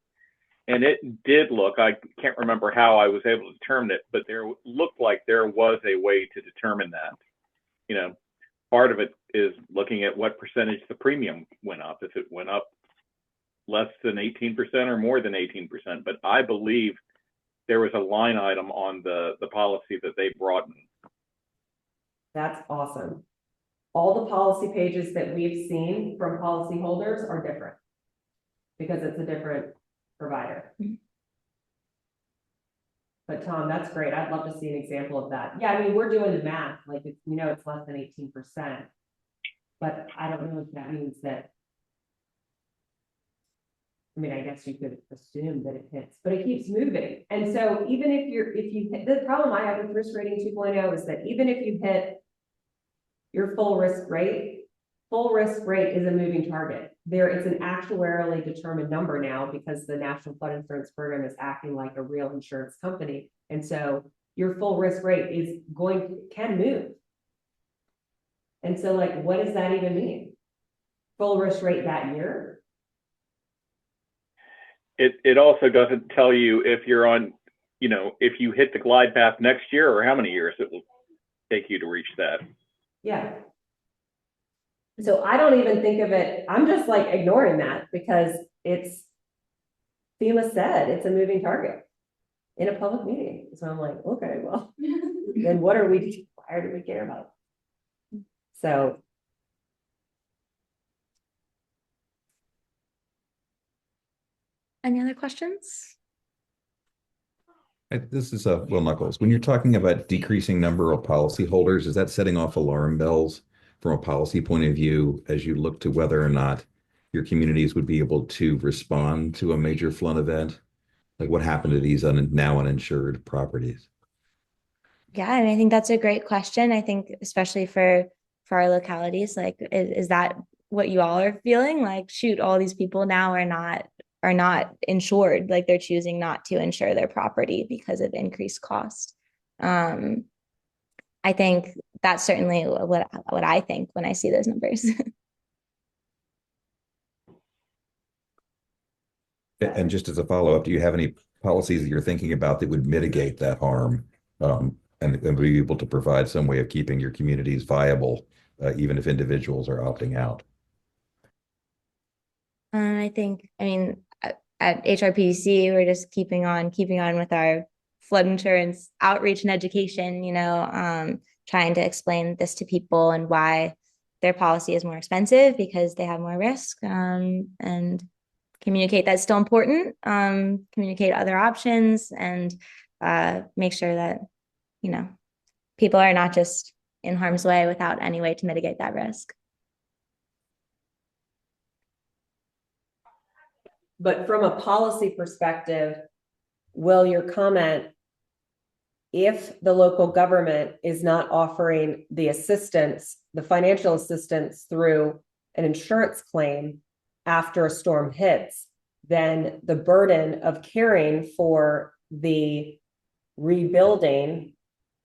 and it did look, I can't remember how I was able to determine it, but there looked like there was a way to determine that. You know, part of it is looking at what percentage the premium went up. If it went up less than 18% or more than 18%, but I believe there was a line item on the policy that they brought in. That's awesome. All the policy pages that we've seen from policyholders are different because it's a different provider. But Tom, that's great. I'd love to see an example of that. Yeah, I mean, we're doing the math, like it's, you know, it's less than 18%, but I don't know if that means that. I mean, I guess you could assume that it hits, but it keeps moving. And so even if you hit, the problem I have with risk rating 2.0 is that even if you hit your full risk rate is a moving target. It's an actuarially determined number now because the National Flood Insurance Program is acting like a real insurance company. And so your full risk rate can move. And so like, what does that even mean? Full risk rate that year? It also doesn't tell you if you're on, you know, if you hit the glide path next year or how many years it will take you to reach that. Yeah. So I don't even think of it, I'm just like ignoring that because FEMA said it's a moving target. in a public meeting. So I'm like, okay, well, then what are we, why do we care about? So. Any other questions? This is Will Knuckles. When you're talking about decreasing number of policyholders, is that setting off alarm bells from a policy point of view as you look to whether or not your communities would be able to respond to a major flood event? Like what happened to these now uninsured properties? Yeah, I mean, I think that's a great question. I think especially for our localities, like is that what you all are feeling? Like, shoot, all these people now are not insured, like they're choosing not to insure their property because of increased cost. I think that's certainly what I think when I see those numbers. And just as a follow-up, do you have any policies that you're thinking about that would mitigate that harm, and be able to provide some way of keeping your communities viable, even if individuals are opting out? I think, I mean, at HRPC, we're just keeping on with our flood insurance outreach and education, trying to explain this to people and why their policy is more expensive because they have more risk, and communicate that's still important, communicate other options, and make sure that, people are not just in harm's way without any way to mitigate that risk. But from a policy perspective, will your comment, if the local government is not offering the assistance, the financial assistance through an insurance claim after a storm hits, then the burden of caring for the rebuilding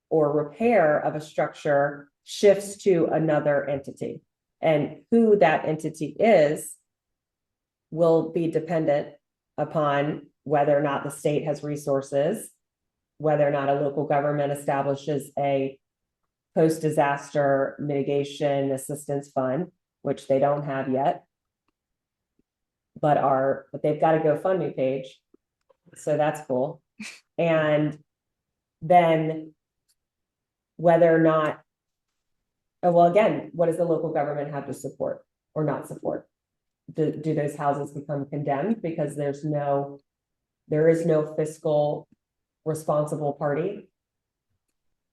or repair of a structure shifts to another entity. And who that entity is will be dependent upon whether or not the state has resources, whether or not a local government establishes a post-disaster mitigation assistance fund, which they don't have yet, but they've got a GoFundMe page. So that's cool. And then whether or not, well, again, what does the local government have to support or not support? Do those houses become condemned because there is no fiscal responsible party?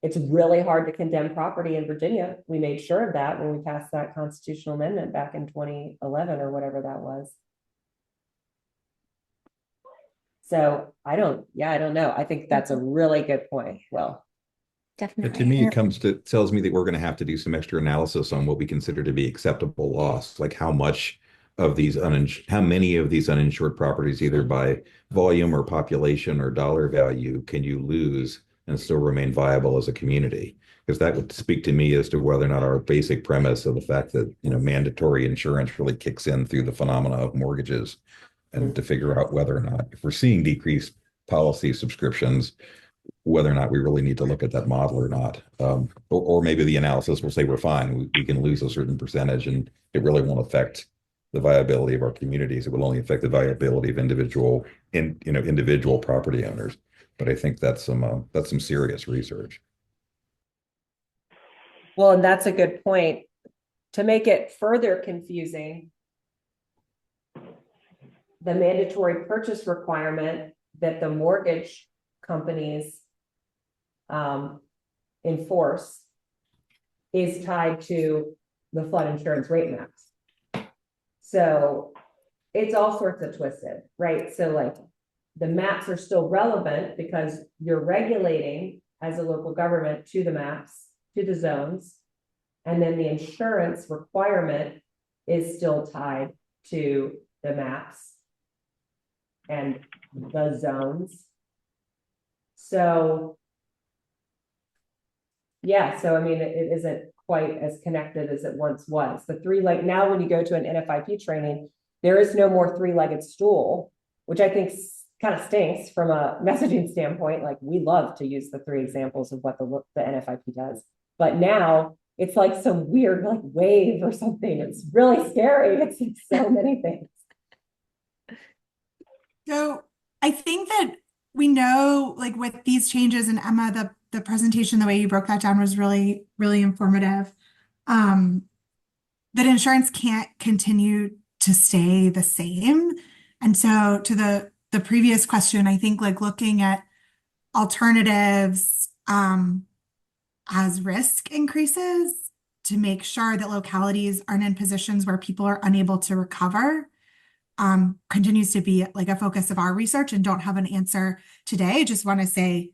It's really hard to condemn property in Virginia. We made sure of that when we passed that constitutional amendment back in 2011 or whatever that was. So I don't know. I think that's a really good point. Well, definitely. To me, it tells me that we're going to have to do some extra analysis on what we consider to be acceptable loss, like how many of these uninsured properties, either by volume or population or dollar value, can you lose and still remain viable as a community? Because that would speak to me as to whether or not our basic premise of the fact that, mandatory insurance really kicks in through the phenomena of mortgages, and to figure out whether or not, if we're seeing decreased policy subscriptions, whether or not we really need to look at that model or not. Or maybe the analysis will say we're fine. We can lose a certain percentage and it really won't affect the viability of our communities. It will only affect the viability of individual property owners. But I think that's some serious research. well, and that's a good point. To make it further confusing, the mandatory purchase requirement that the mortgage companies enforce is tied to the flood insurance rate maps. So it's all sorts of twisted, right? So like the maps are still relevant because you're regulating as a local government to the maps, to the zones, and then the insurance requirement is still tied to the maps and the zones. So yeah, so I mean, it isn't quite as connected as it once was. Now when you go to an NFIP training, there is no more three-legged stool, which I think kind of stinks from a messaging standpoint. Like we love to use the three examples of what the NFIP does, but now it's like some weird like wave or something. It's really scary. It's so many things. So I think that we know, like with these changes, and Emma, the presentation, the way you broke that down was really, really informative. That insurance can't continue to stay the same. And so to the previous question, I think like looking at alternatives as risk increases to make sure that localities aren't in positions where people are unable to recover continues to be like a focus of our research, and don't have an answer today. Just want to say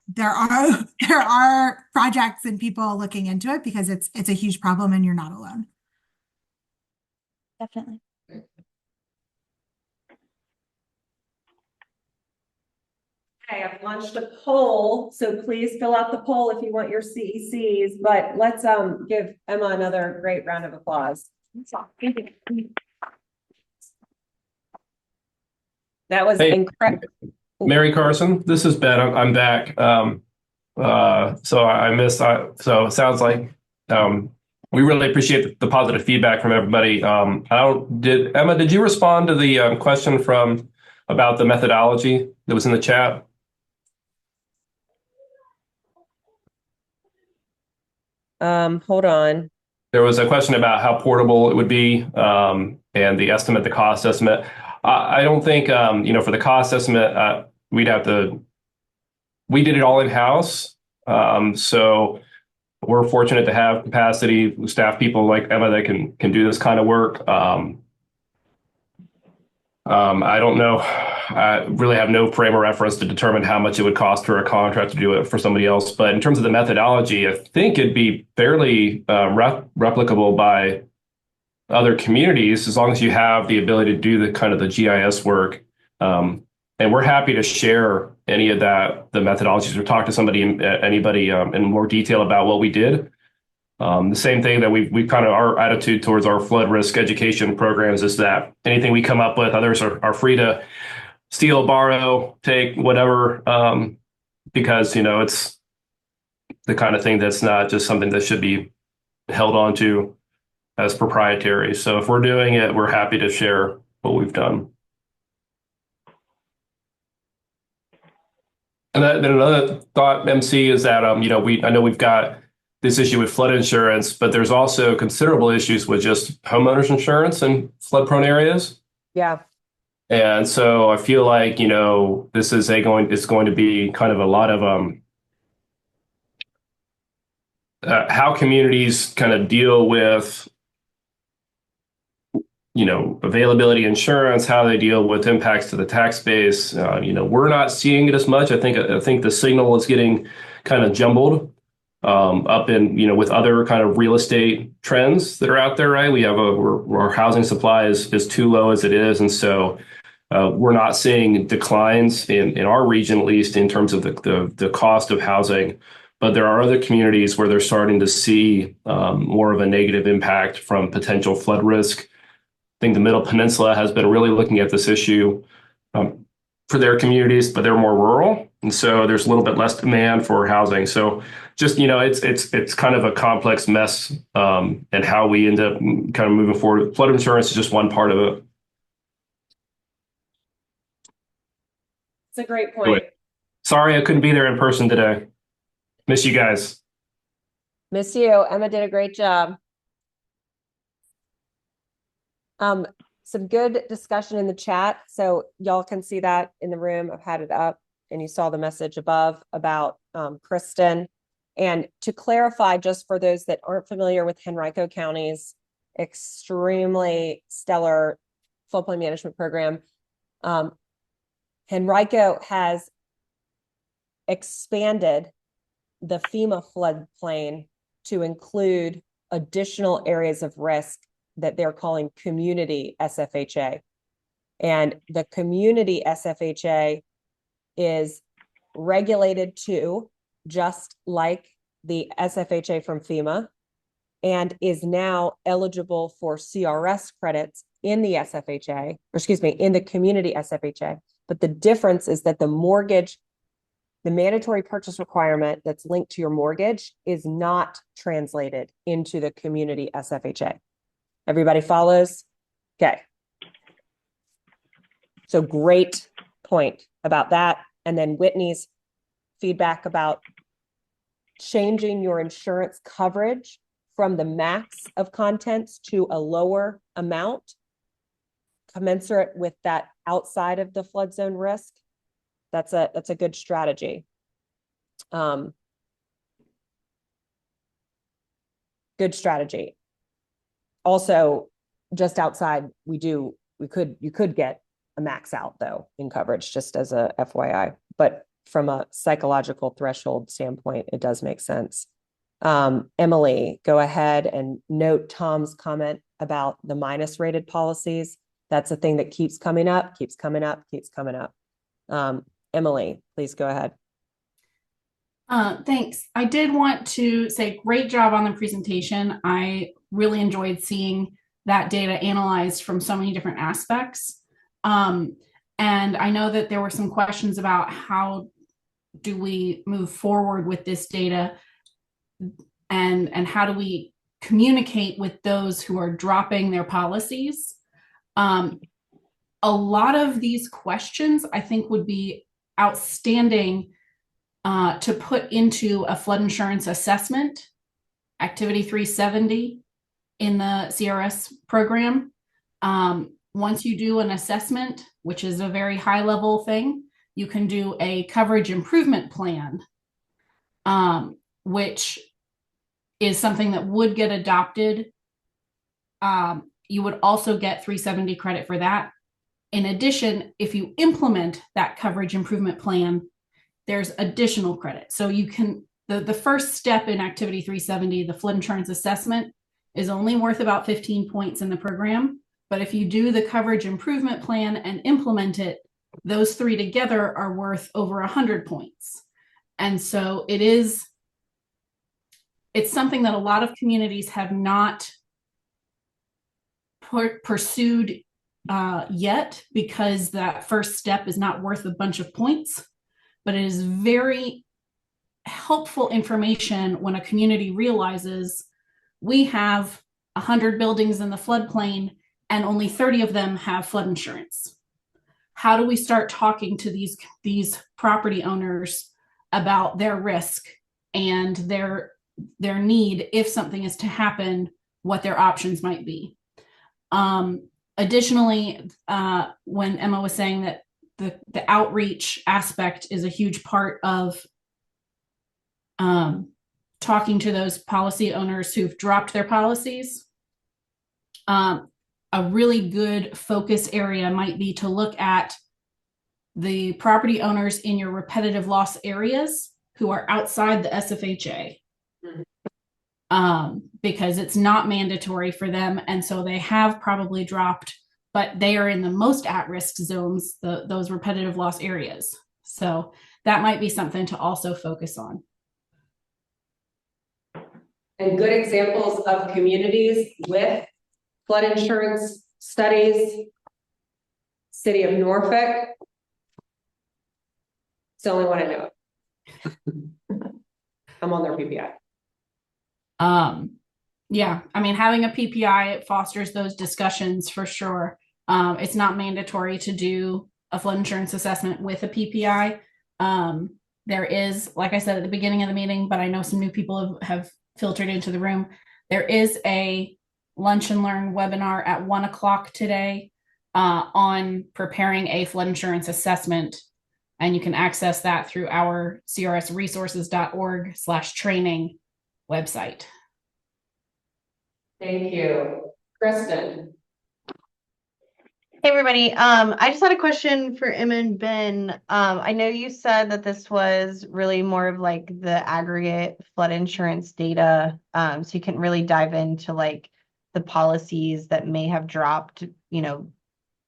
there are projects and people looking into it because it's a huge problem and you're not alone. Definitely. Okay, I've launched a poll, so please fill out the poll if you want your CECs, but let's give Emma another great round of applause. Thank you. That was Hey, incredible. Mary Carson, this is Ben. I'm back. So I missed. So it sounds like we really appreciate the positive feedback from everybody. Emma, did you respond to the question about the methodology that was in the chat? Hold on. There was a question about how portable it would be and the cost estimate. I don't think, for the cost estimate, we did it all in-house. So we're fortunate to have capacity, staff people like Emma that can do this kind of work. I don't know. I really have no frame of reference to determine how much it would cost for a contract to do it for somebody else. But in terms of the methodology, I think it'd be fairly replicable by other communities as long as you have the ability to do the kind of the GIS work. And we're happy to share any of that, the methodologies, or talk to anybody in more detail about what we did. The same thing that we kind of, our attitude towards our flood risk education programs is that anything we come up with, others are free to steal, borrow, take, whatever, because, it's the kind of thing that's not just something that should be held on to as proprietary. So if we're doing it, we're happy to share what we've done. And then another thought, MC, is that, I know we've got this issue with flood insurance, but there's also considerable issues with just homeowners insurance in flood prone areas. Yeah. And so I feel like, this is it's going to be kind of a lot of how communities kind of deal with, availability insurance, how they deal with impacts to the tax base. We're not seeing it as much. I think the signal is getting kind of jumbled up in, with other kind of real estate trends that are out there, right? Our housing supply is too low as it is. And so we're not seeing declines in our region, at least in terms of the cost of housing. But there are other communities where they're starting to see more of a negative impact from potential flood risk. I think the Middle Peninsula has been really looking at this issue for their communities, but they're more rural. And so there's a little bit less demand for housing. So just, it's kind of a complex mess and how we end up kind of moving forward. Flood insurance is just one part of it. It's a great point. Sorry, I couldn't be there in person today. Miss you guys. Miss you. Emma did a great job. Some good discussion in the chat. So y'all can see that in the room. I've had it up and you saw the message above about Kristen. And to clarify, just for those that aren't familiar with Henrico County's extremely stellar floodplain management program, Henrico has expanded the FEMA floodplain to include additional areas of risk that they're calling community SFHA. And the community SFHA is regulated too, just like the SFHA from FEMA, and is now eligible for CRS credits in the SFHA, or excuse me, in the community SFHA. But the difference is that the mandatory purchase requirement that's linked to your mortgage is not translated into the community SFHA. Everybody follows? Okay. So great point about that. And then Whitney's feedback about changing your insurance coverage from the max of contents to a lower amount commensurate with that outside of the flood zone risk. That's a good strategy. Good strategy. Also, just outside, you could get a max out though in coverage, just as a FYI. But from a psychological threshold standpoint, it does make sense. Emily, go ahead and note Tom's comment about the minus rated policies. That's a thing that keeps coming up, keeps coming up, keeps coming up. Emily, please go ahead. Thanks. I did want to say great job on the presentation. I really enjoyed seeing that data analyzed from so many different aspects. And I know that there were some questions about how do we move forward with this data and how do we communicate with those who are dropping their policies. A lot of these questions I think would be outstanding to put into a flood insurance assessment, Activity 370 in the CRS program. Once you do an assessment, which is a very high level thing, you can do a coverage improvement plan, which is something that would get adopted. You would also get 370 credit for that. In addition, if you implement that coverage improvement plan, there's additional credit. So you can, the first step in Activity 370, the flood insurance assessment, is only worth about 15 points in the program. But if you do the coverage improvement plan and implement it, those three together are worth over 100 points. And so it's something that a lot of communities have not pursued yet, because that first step is not worth a bunch of points. But it is very helpful information when a community realizes we have 100 buildings in the floodplain and only 30 of them have flood insurance. How do we start talking to these property owners about their risk and their need if something is to happen, what their options might be? Additionally, when Emma was saying that the outreach aspect is a huge part of talking to those policy owners who've dropped their policies. A really good focus area might be to look at the property owners in your repetitive loss areas who are outside the SFHA. Because it's not mandatory for them. And so they have probably dropped, but they are in the most at-risk zones, those repetitive loss areas. So that might be something to also focus on. And good examples of communities with flood insurance studies. City of Norfolk. It's the only one I know of. I'm on their PPI. Yeah, I mean, having a PPI, it fosters those discussions for sure. It's not mandatory to do a flood insurance assessment with a PPI. There is, like I said at the beginning of the meeting, but I know some new people have filtered into the room. There is a lunch and learn webinar at 1 o'clock today on preparing a flood insurance assessment. And you can access that through our crsresources.org/training website. Thank you. Kristen. Hey everybody, I just had a question for Emma and Ben. I know you said that this was really more of like the aggregate flood insurance data, so you couldn't really dive into like the policies that may have dropped,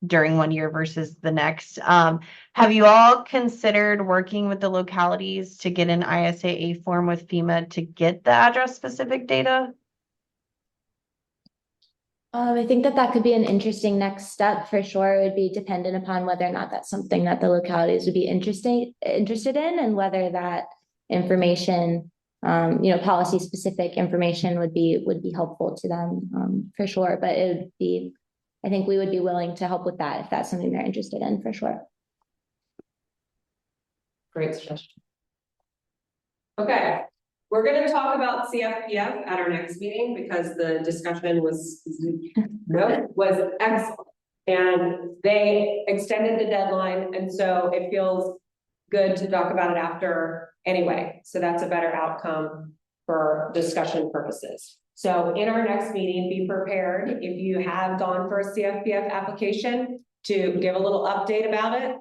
during one year versus the next. Have you all considered working with the localities to get an ISAA form with FEMA to get the address specific data? I think that could be an interesting next step for sure. It would be dependent upon whether or not that's something that the localities would be interested in, and whether that information, policy specific information would be helpful to them for sure. But I think we would be willing to help with that if that's something they're interested in for sure. Great suggestion. Okay, we're going to talk about CFPF at our next meeting because the discussion was excellent. And they extended the deadline, and so it feels good to talk about it after anyway. So that's a better outcome for discussion purposes. So in our next meeting, be prepared if you have gone for a CFPF application to give a little update about it.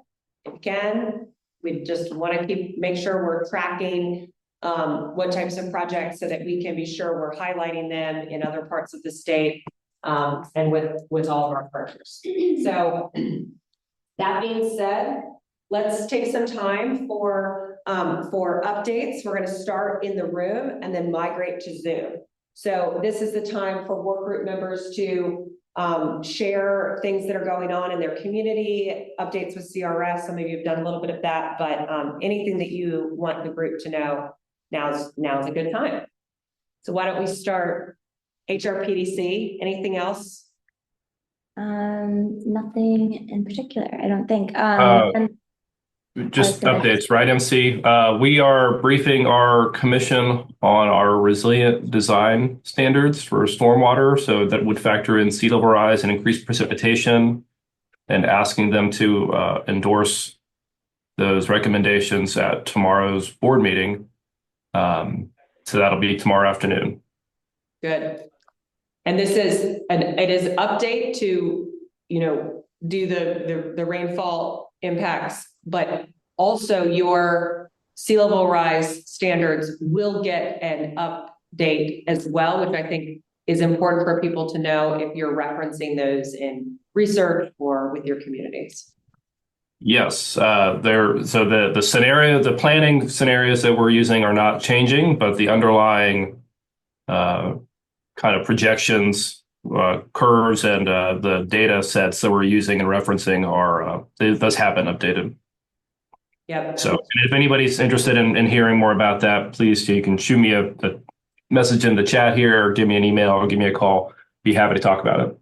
If you can, we just want to make sure we're tracking what types of projects so that we can be sure we're highlighting them in other parts of the state and with all of our partners. So that being said, let's take some time for updates. We're going to start in the room and then migrate to Zoom. So this is the time for work group members to share things that are going on in their community, updates with CRS. Some of you have done a little bit of that, but anything that you want the group to know, now's a good time. So why don't we start HRPDC? Anything else? Nothing in particular, I don't think. Just updates, right, MC? We are briefing our commission on our resilient design standards for stormwater. So that would factor in sea level rise and increased precipitation, and asking them to endorse those recommendations at tomorrow's board meeting. So that'll be tomorrow afternoon. Good. And it is update to, do the rainfall impacts, but also your sea level rise standards will get an update as well, which I think is important for people to know if you're referencing those in research or with your communities. Yes, so the planning scenarios that we're using are not changing, but the underlying kind of projections, curves, and the data sets that we're using and referencing are those have been updated. Yeah. So if anybody's interested in hearing more about that, please, you can shoot me a message in the chat here, or give me an email, or give me a call. Be happy to talk about it.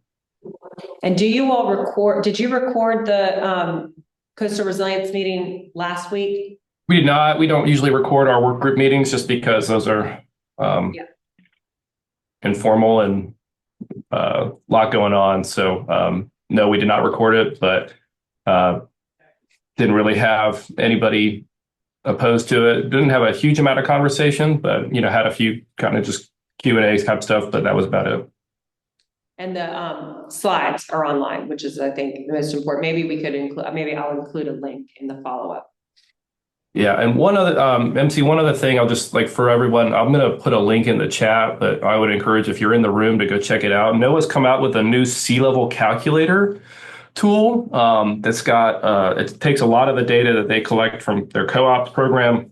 And do you all did you record the coastal resilience meeting last week? We did not. We don't usually record our work group meetings just because those are informal and a lot going on. So no, we did not record it, but didn't really have anybody opposed to it. Didn't have a huge amount of conversation, but had a few kind of just Q&A type stuff, but that was about it. And the slides are online, which is, I think, the most important. Maybe we could include, maybe I'll include a link in the follow-up. Yeah, and one other MC, one other thing, I'll just for everyone, I'm going to put a link in the chat, but I would encourage, if you're in the room, to go check it out. NOAA's come out with a new sea level calculator tool that's got it takes a lot of the data that they collect from their co-ops program,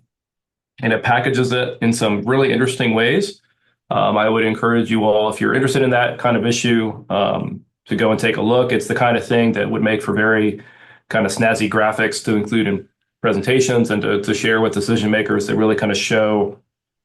and it packages it in some really interesting ways. I would encourage you all, if you're interested in that kind of issue, to go and take a look. It's the kind of thing that would make for very kind of snazzy graphics to include in presentations and to share with decision makers that really kind of show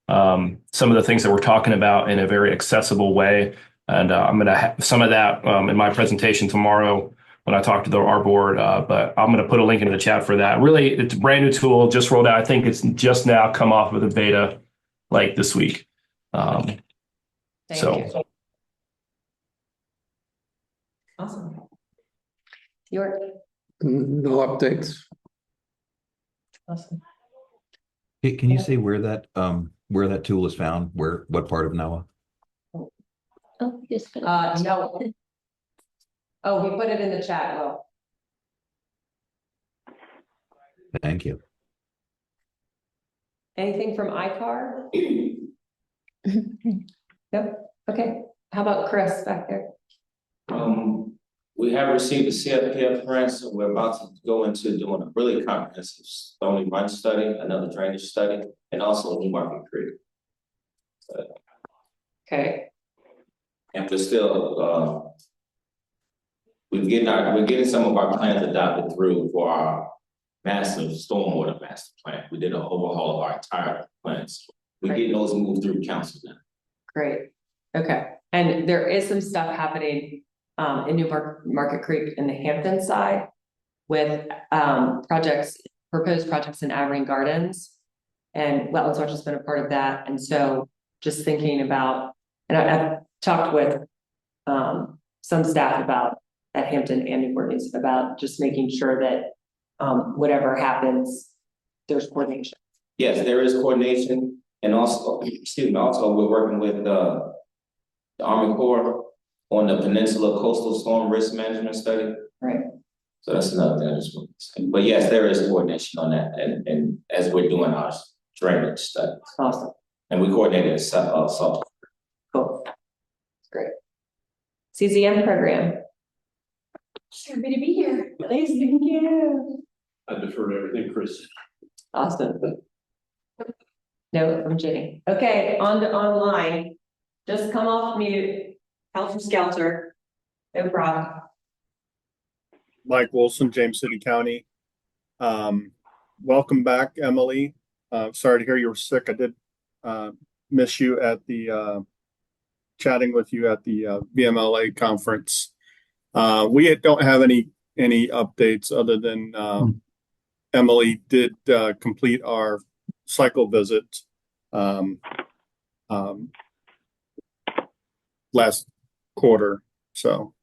some of the things that we're talking about in a very accessible way. And I'm going to have some of that in my presentation tomorrow when I talk to our board, but I'm going to put a link into the chat for that. Really, it's a brand new tool, just rolled out. I think it's just now come off of the beta this week. Thank you. Awesome. York. No updates. Awesome. Hey, can you say where that tool is found? What part of NOAA? Oh, just no. Oh, we put it in the chat. Well, thank you. Anything from ICAR? Yep. Okay. How about Chris back there? We have received a CFPF grant, so we're about to go into doing a really comprehensive Stony Run study, another drainage study, and also a New Market Creek. Okay. And we're still we're getting some of our plans adopted through for our massive stormwater master plan. We did an overhaul of our entire plans. We're getting those moved through council now. Great. Okay. And there is some stuff happening in New Market Creek in the Hampton side with projects proposed projects in Evergreen Gardens. And Wetlands Watch has been a part of that. And so just thinking about, and I've talked with some staff about at Hampton and Newport News about just making sure that whatever happens, there's coordination. Yes, there is coordination, and also, excuse me, also we're working with the Army Corps on the Peninsula Coastal Storm Risk Management Study. Right. So that's another thing I just want to say. But yes, there is coordination on that, and as we're doing our drainage study. Awesome. And we coordinated a salt. Cool. Great. CCM program. Happy to be here. Nice, thank you. I defer to everything Chris. Awesome. No, from Jenny. Okay, on to online. Just come off mute. Helter Skelter. No problem. Mike Wilson, James City County. Welcome back, Emily. Sorry to hear you were sick. I did miss you at the chatting with you at the BMLA conference. We don't have any updates other than Emily did complete our cycle visit last quarter. So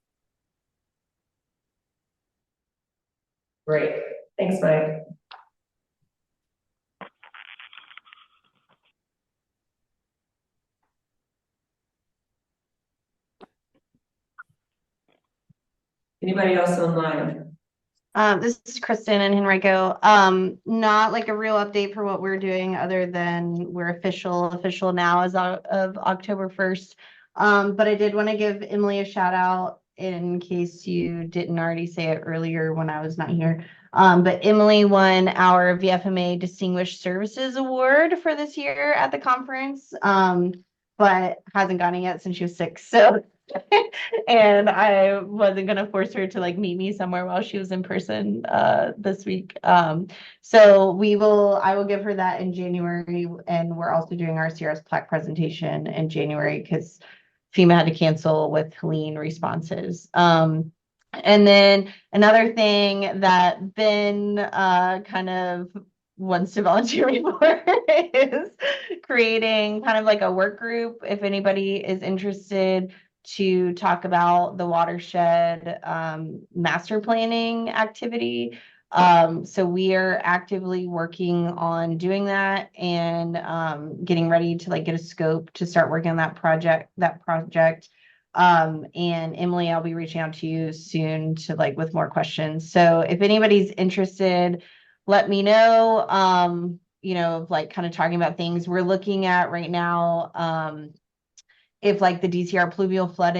great. Thanks, Mike. Anybody else online? This is Kristen and Henrico. Not like a real update for what we're doing other than we're official now as of October 1st. But I did want to give Emily a shout out in case you didn't already say it earlier when I was not here. But Emily won our VFMA Distinguished Services Award for this year at the conference, but hasn't gotten it yet since she was 6. So and I wasn't gonna force her to like meet me somewhere while she was in person this week. So I will give her that in January, and we're also doing our CRS plaque presentation in January because FEMA had to cancel with Helene responses. And then another thing that Ben kind of wants to volunteer me for is creating kind of like a work group if anybody is interested to talk about the watershed master planning activity. So we are actively working on doing that and getting ready to like get a scope to start working on that project. And Emily, I'll be reaching out to you soon to like with more questions. So if anybody's interested, let me know. You know, like kind of talking about things we're looking at right now. If like the DCR pluvial flood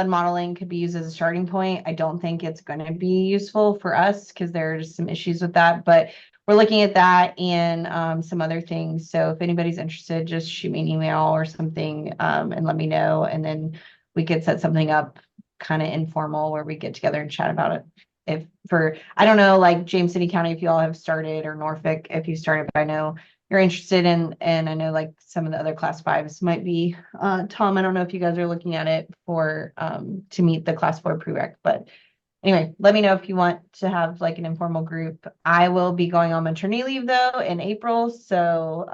modeling could be used as a starting point, I don't think it's going to be useful for us because there's some issues with that, but we're looking at that and some other things. So if anybody's interested, just shoot me an email or something and let me know. And then we could set something up kind of informal where we get together and chat about it. I don't know, like James City County, if you all have started, or Norfolk, if you started, but I know you're interested in, and I know like some of the other class 5s might be, Tom, I don't know if you guys are looking at it for, to meet the class 4 prereq, but anyway, let me know if you want to have like an informal group. I will be going on maternity leave though in April. So,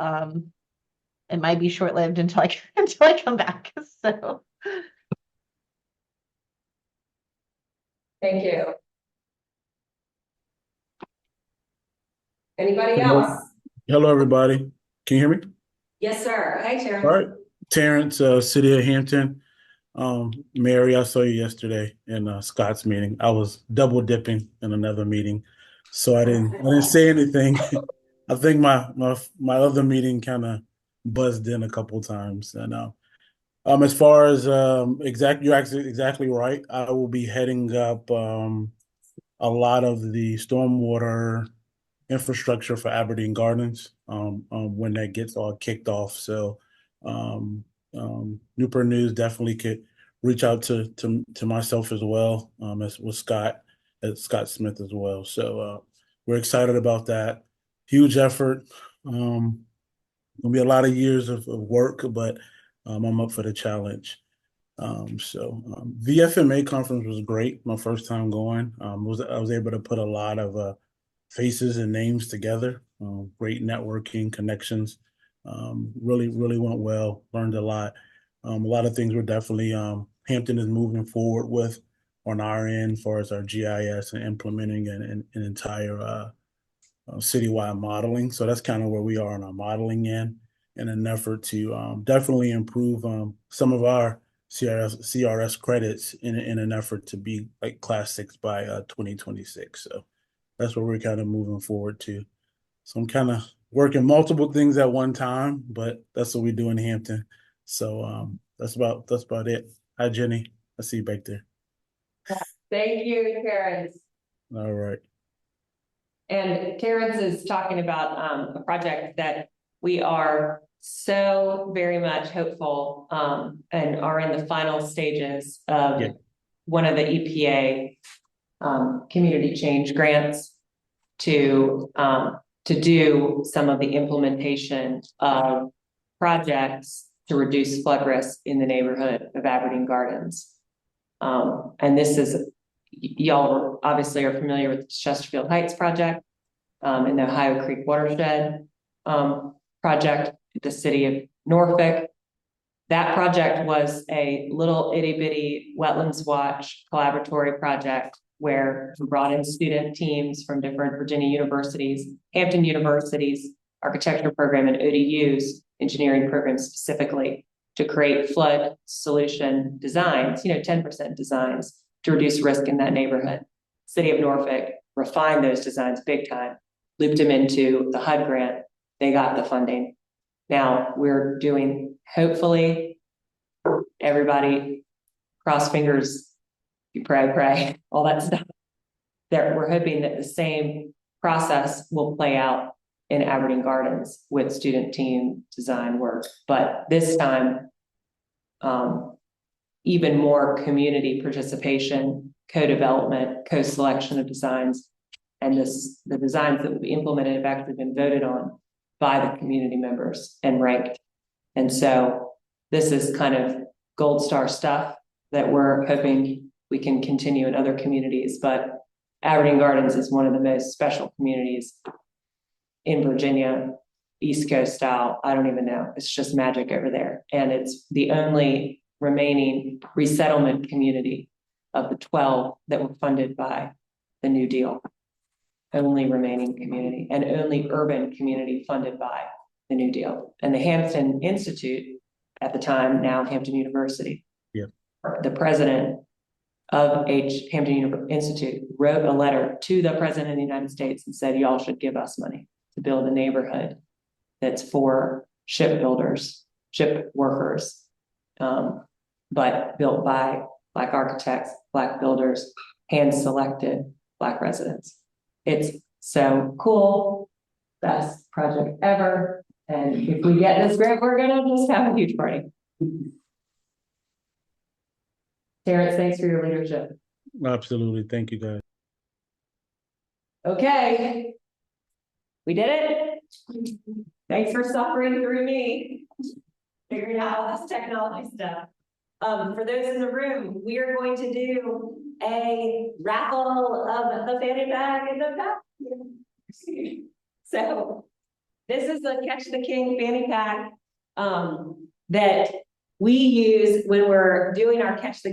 it might be short-lived until I come back. So. Thank you. Anybody else? Hello, everybody. Can you hear me? Yes, sir. Hey, Terrence. All right. Terrence, City of Hampton. Mary, I saw you yesterday in Scott's meeting. I was double dipping in another meeting, so I didn't say anything. I think my other meeting kind of buzzed in a couple times. And as far as you're actually exactly right. I will be heading up a lot of the stormwater infrastructure for Aberdeen Gardens when that gets all kicked off. So Newport News definitely could reach out to myself as well, as with Scott Smith as well. So we're excited about that. Huge effort. Gonna be a lot of years of work, but I'm up for the challenge. VFMA conference was great. My first time going. I was able to put a lot of faces and names together. Great networking connections. Really, really went well. Learned a lot. A lot of things were definitely Hampton is moving forward with on our end as far as our GIS and implementing an entire citywide modeling. So that's kind of where we are on our modeling end in an effort to definitely improve some of our CRS credits in an effort to be like Class 6 by 2026. So that's what we're kind of moving forward to. So I'm kind of working multiple things at one time, but that's what we do in Hampton. So that's about it. Hi, Jenny. I see you back there. Thank you, Terrence. All right. And Terrence is talking about a project that we are so very much hopeful and are in the final stages of one of the EPA community change grants to do some of the implementation of projects to reduce flood risk in the neighborhood of Aberdeen Gardens. And this is, y'all obviously are familiar with the Chesterfield Heights project and the Ohio Creek watershed project at the city of Norfolk. That project was a little itty bitty wetlands watch collaboratory project where we brought in student teams from different Virginia universities, Hampton University's architecture program, and ODU's engineering program specifically to create flood solution designs, 10% designs to reduce risk in that neighborhood. City of Norfolk refined those designs big time, looped them into the HUD grant. They got the funding. Now we're doing, hopefully, everybody cross fingers, you pray, all that stuff. We're hoping that the same process will play out in Aberdeen Gardens with student team design work. But this time, even more community participation, co-development, co-selection of designs, and the designs that will be implemented have actually been voted on by the community members and ranked. And so this is kind of gold star stuff that we're hoping we can continue in other communities. But Aberdeen Gardens is one of the most special communities in Virginia, East Coast style. I don't even know. It's just magic over there. And it's the only remaining resettlement community of the 12 that were funded by the New Deal. Only remaining community and only urban community funded by the New Deal. And the Hampton Institute at the time, now Hampton University, the president of Hampton Institute wrote a letter to the president of the United States and said, y'all should give us money to build a neighborhood that's for shipbuilders, ship workers, but built by Black architects, Black builders, hand-selected Black residents. It's so cool, best project ever. And if we get this grant, we're gonna just have a huge party. Terrence, thanks for your leadership. Absolutely. Thank you, guys. Okay. We did it. Thanks for suffering through me. Figuring out all this technology stuff. For those in the room, we are going to do a raffle of the fanny bag in the back. So this is the Catch the King fanny pack that we use when we're doing our Catch the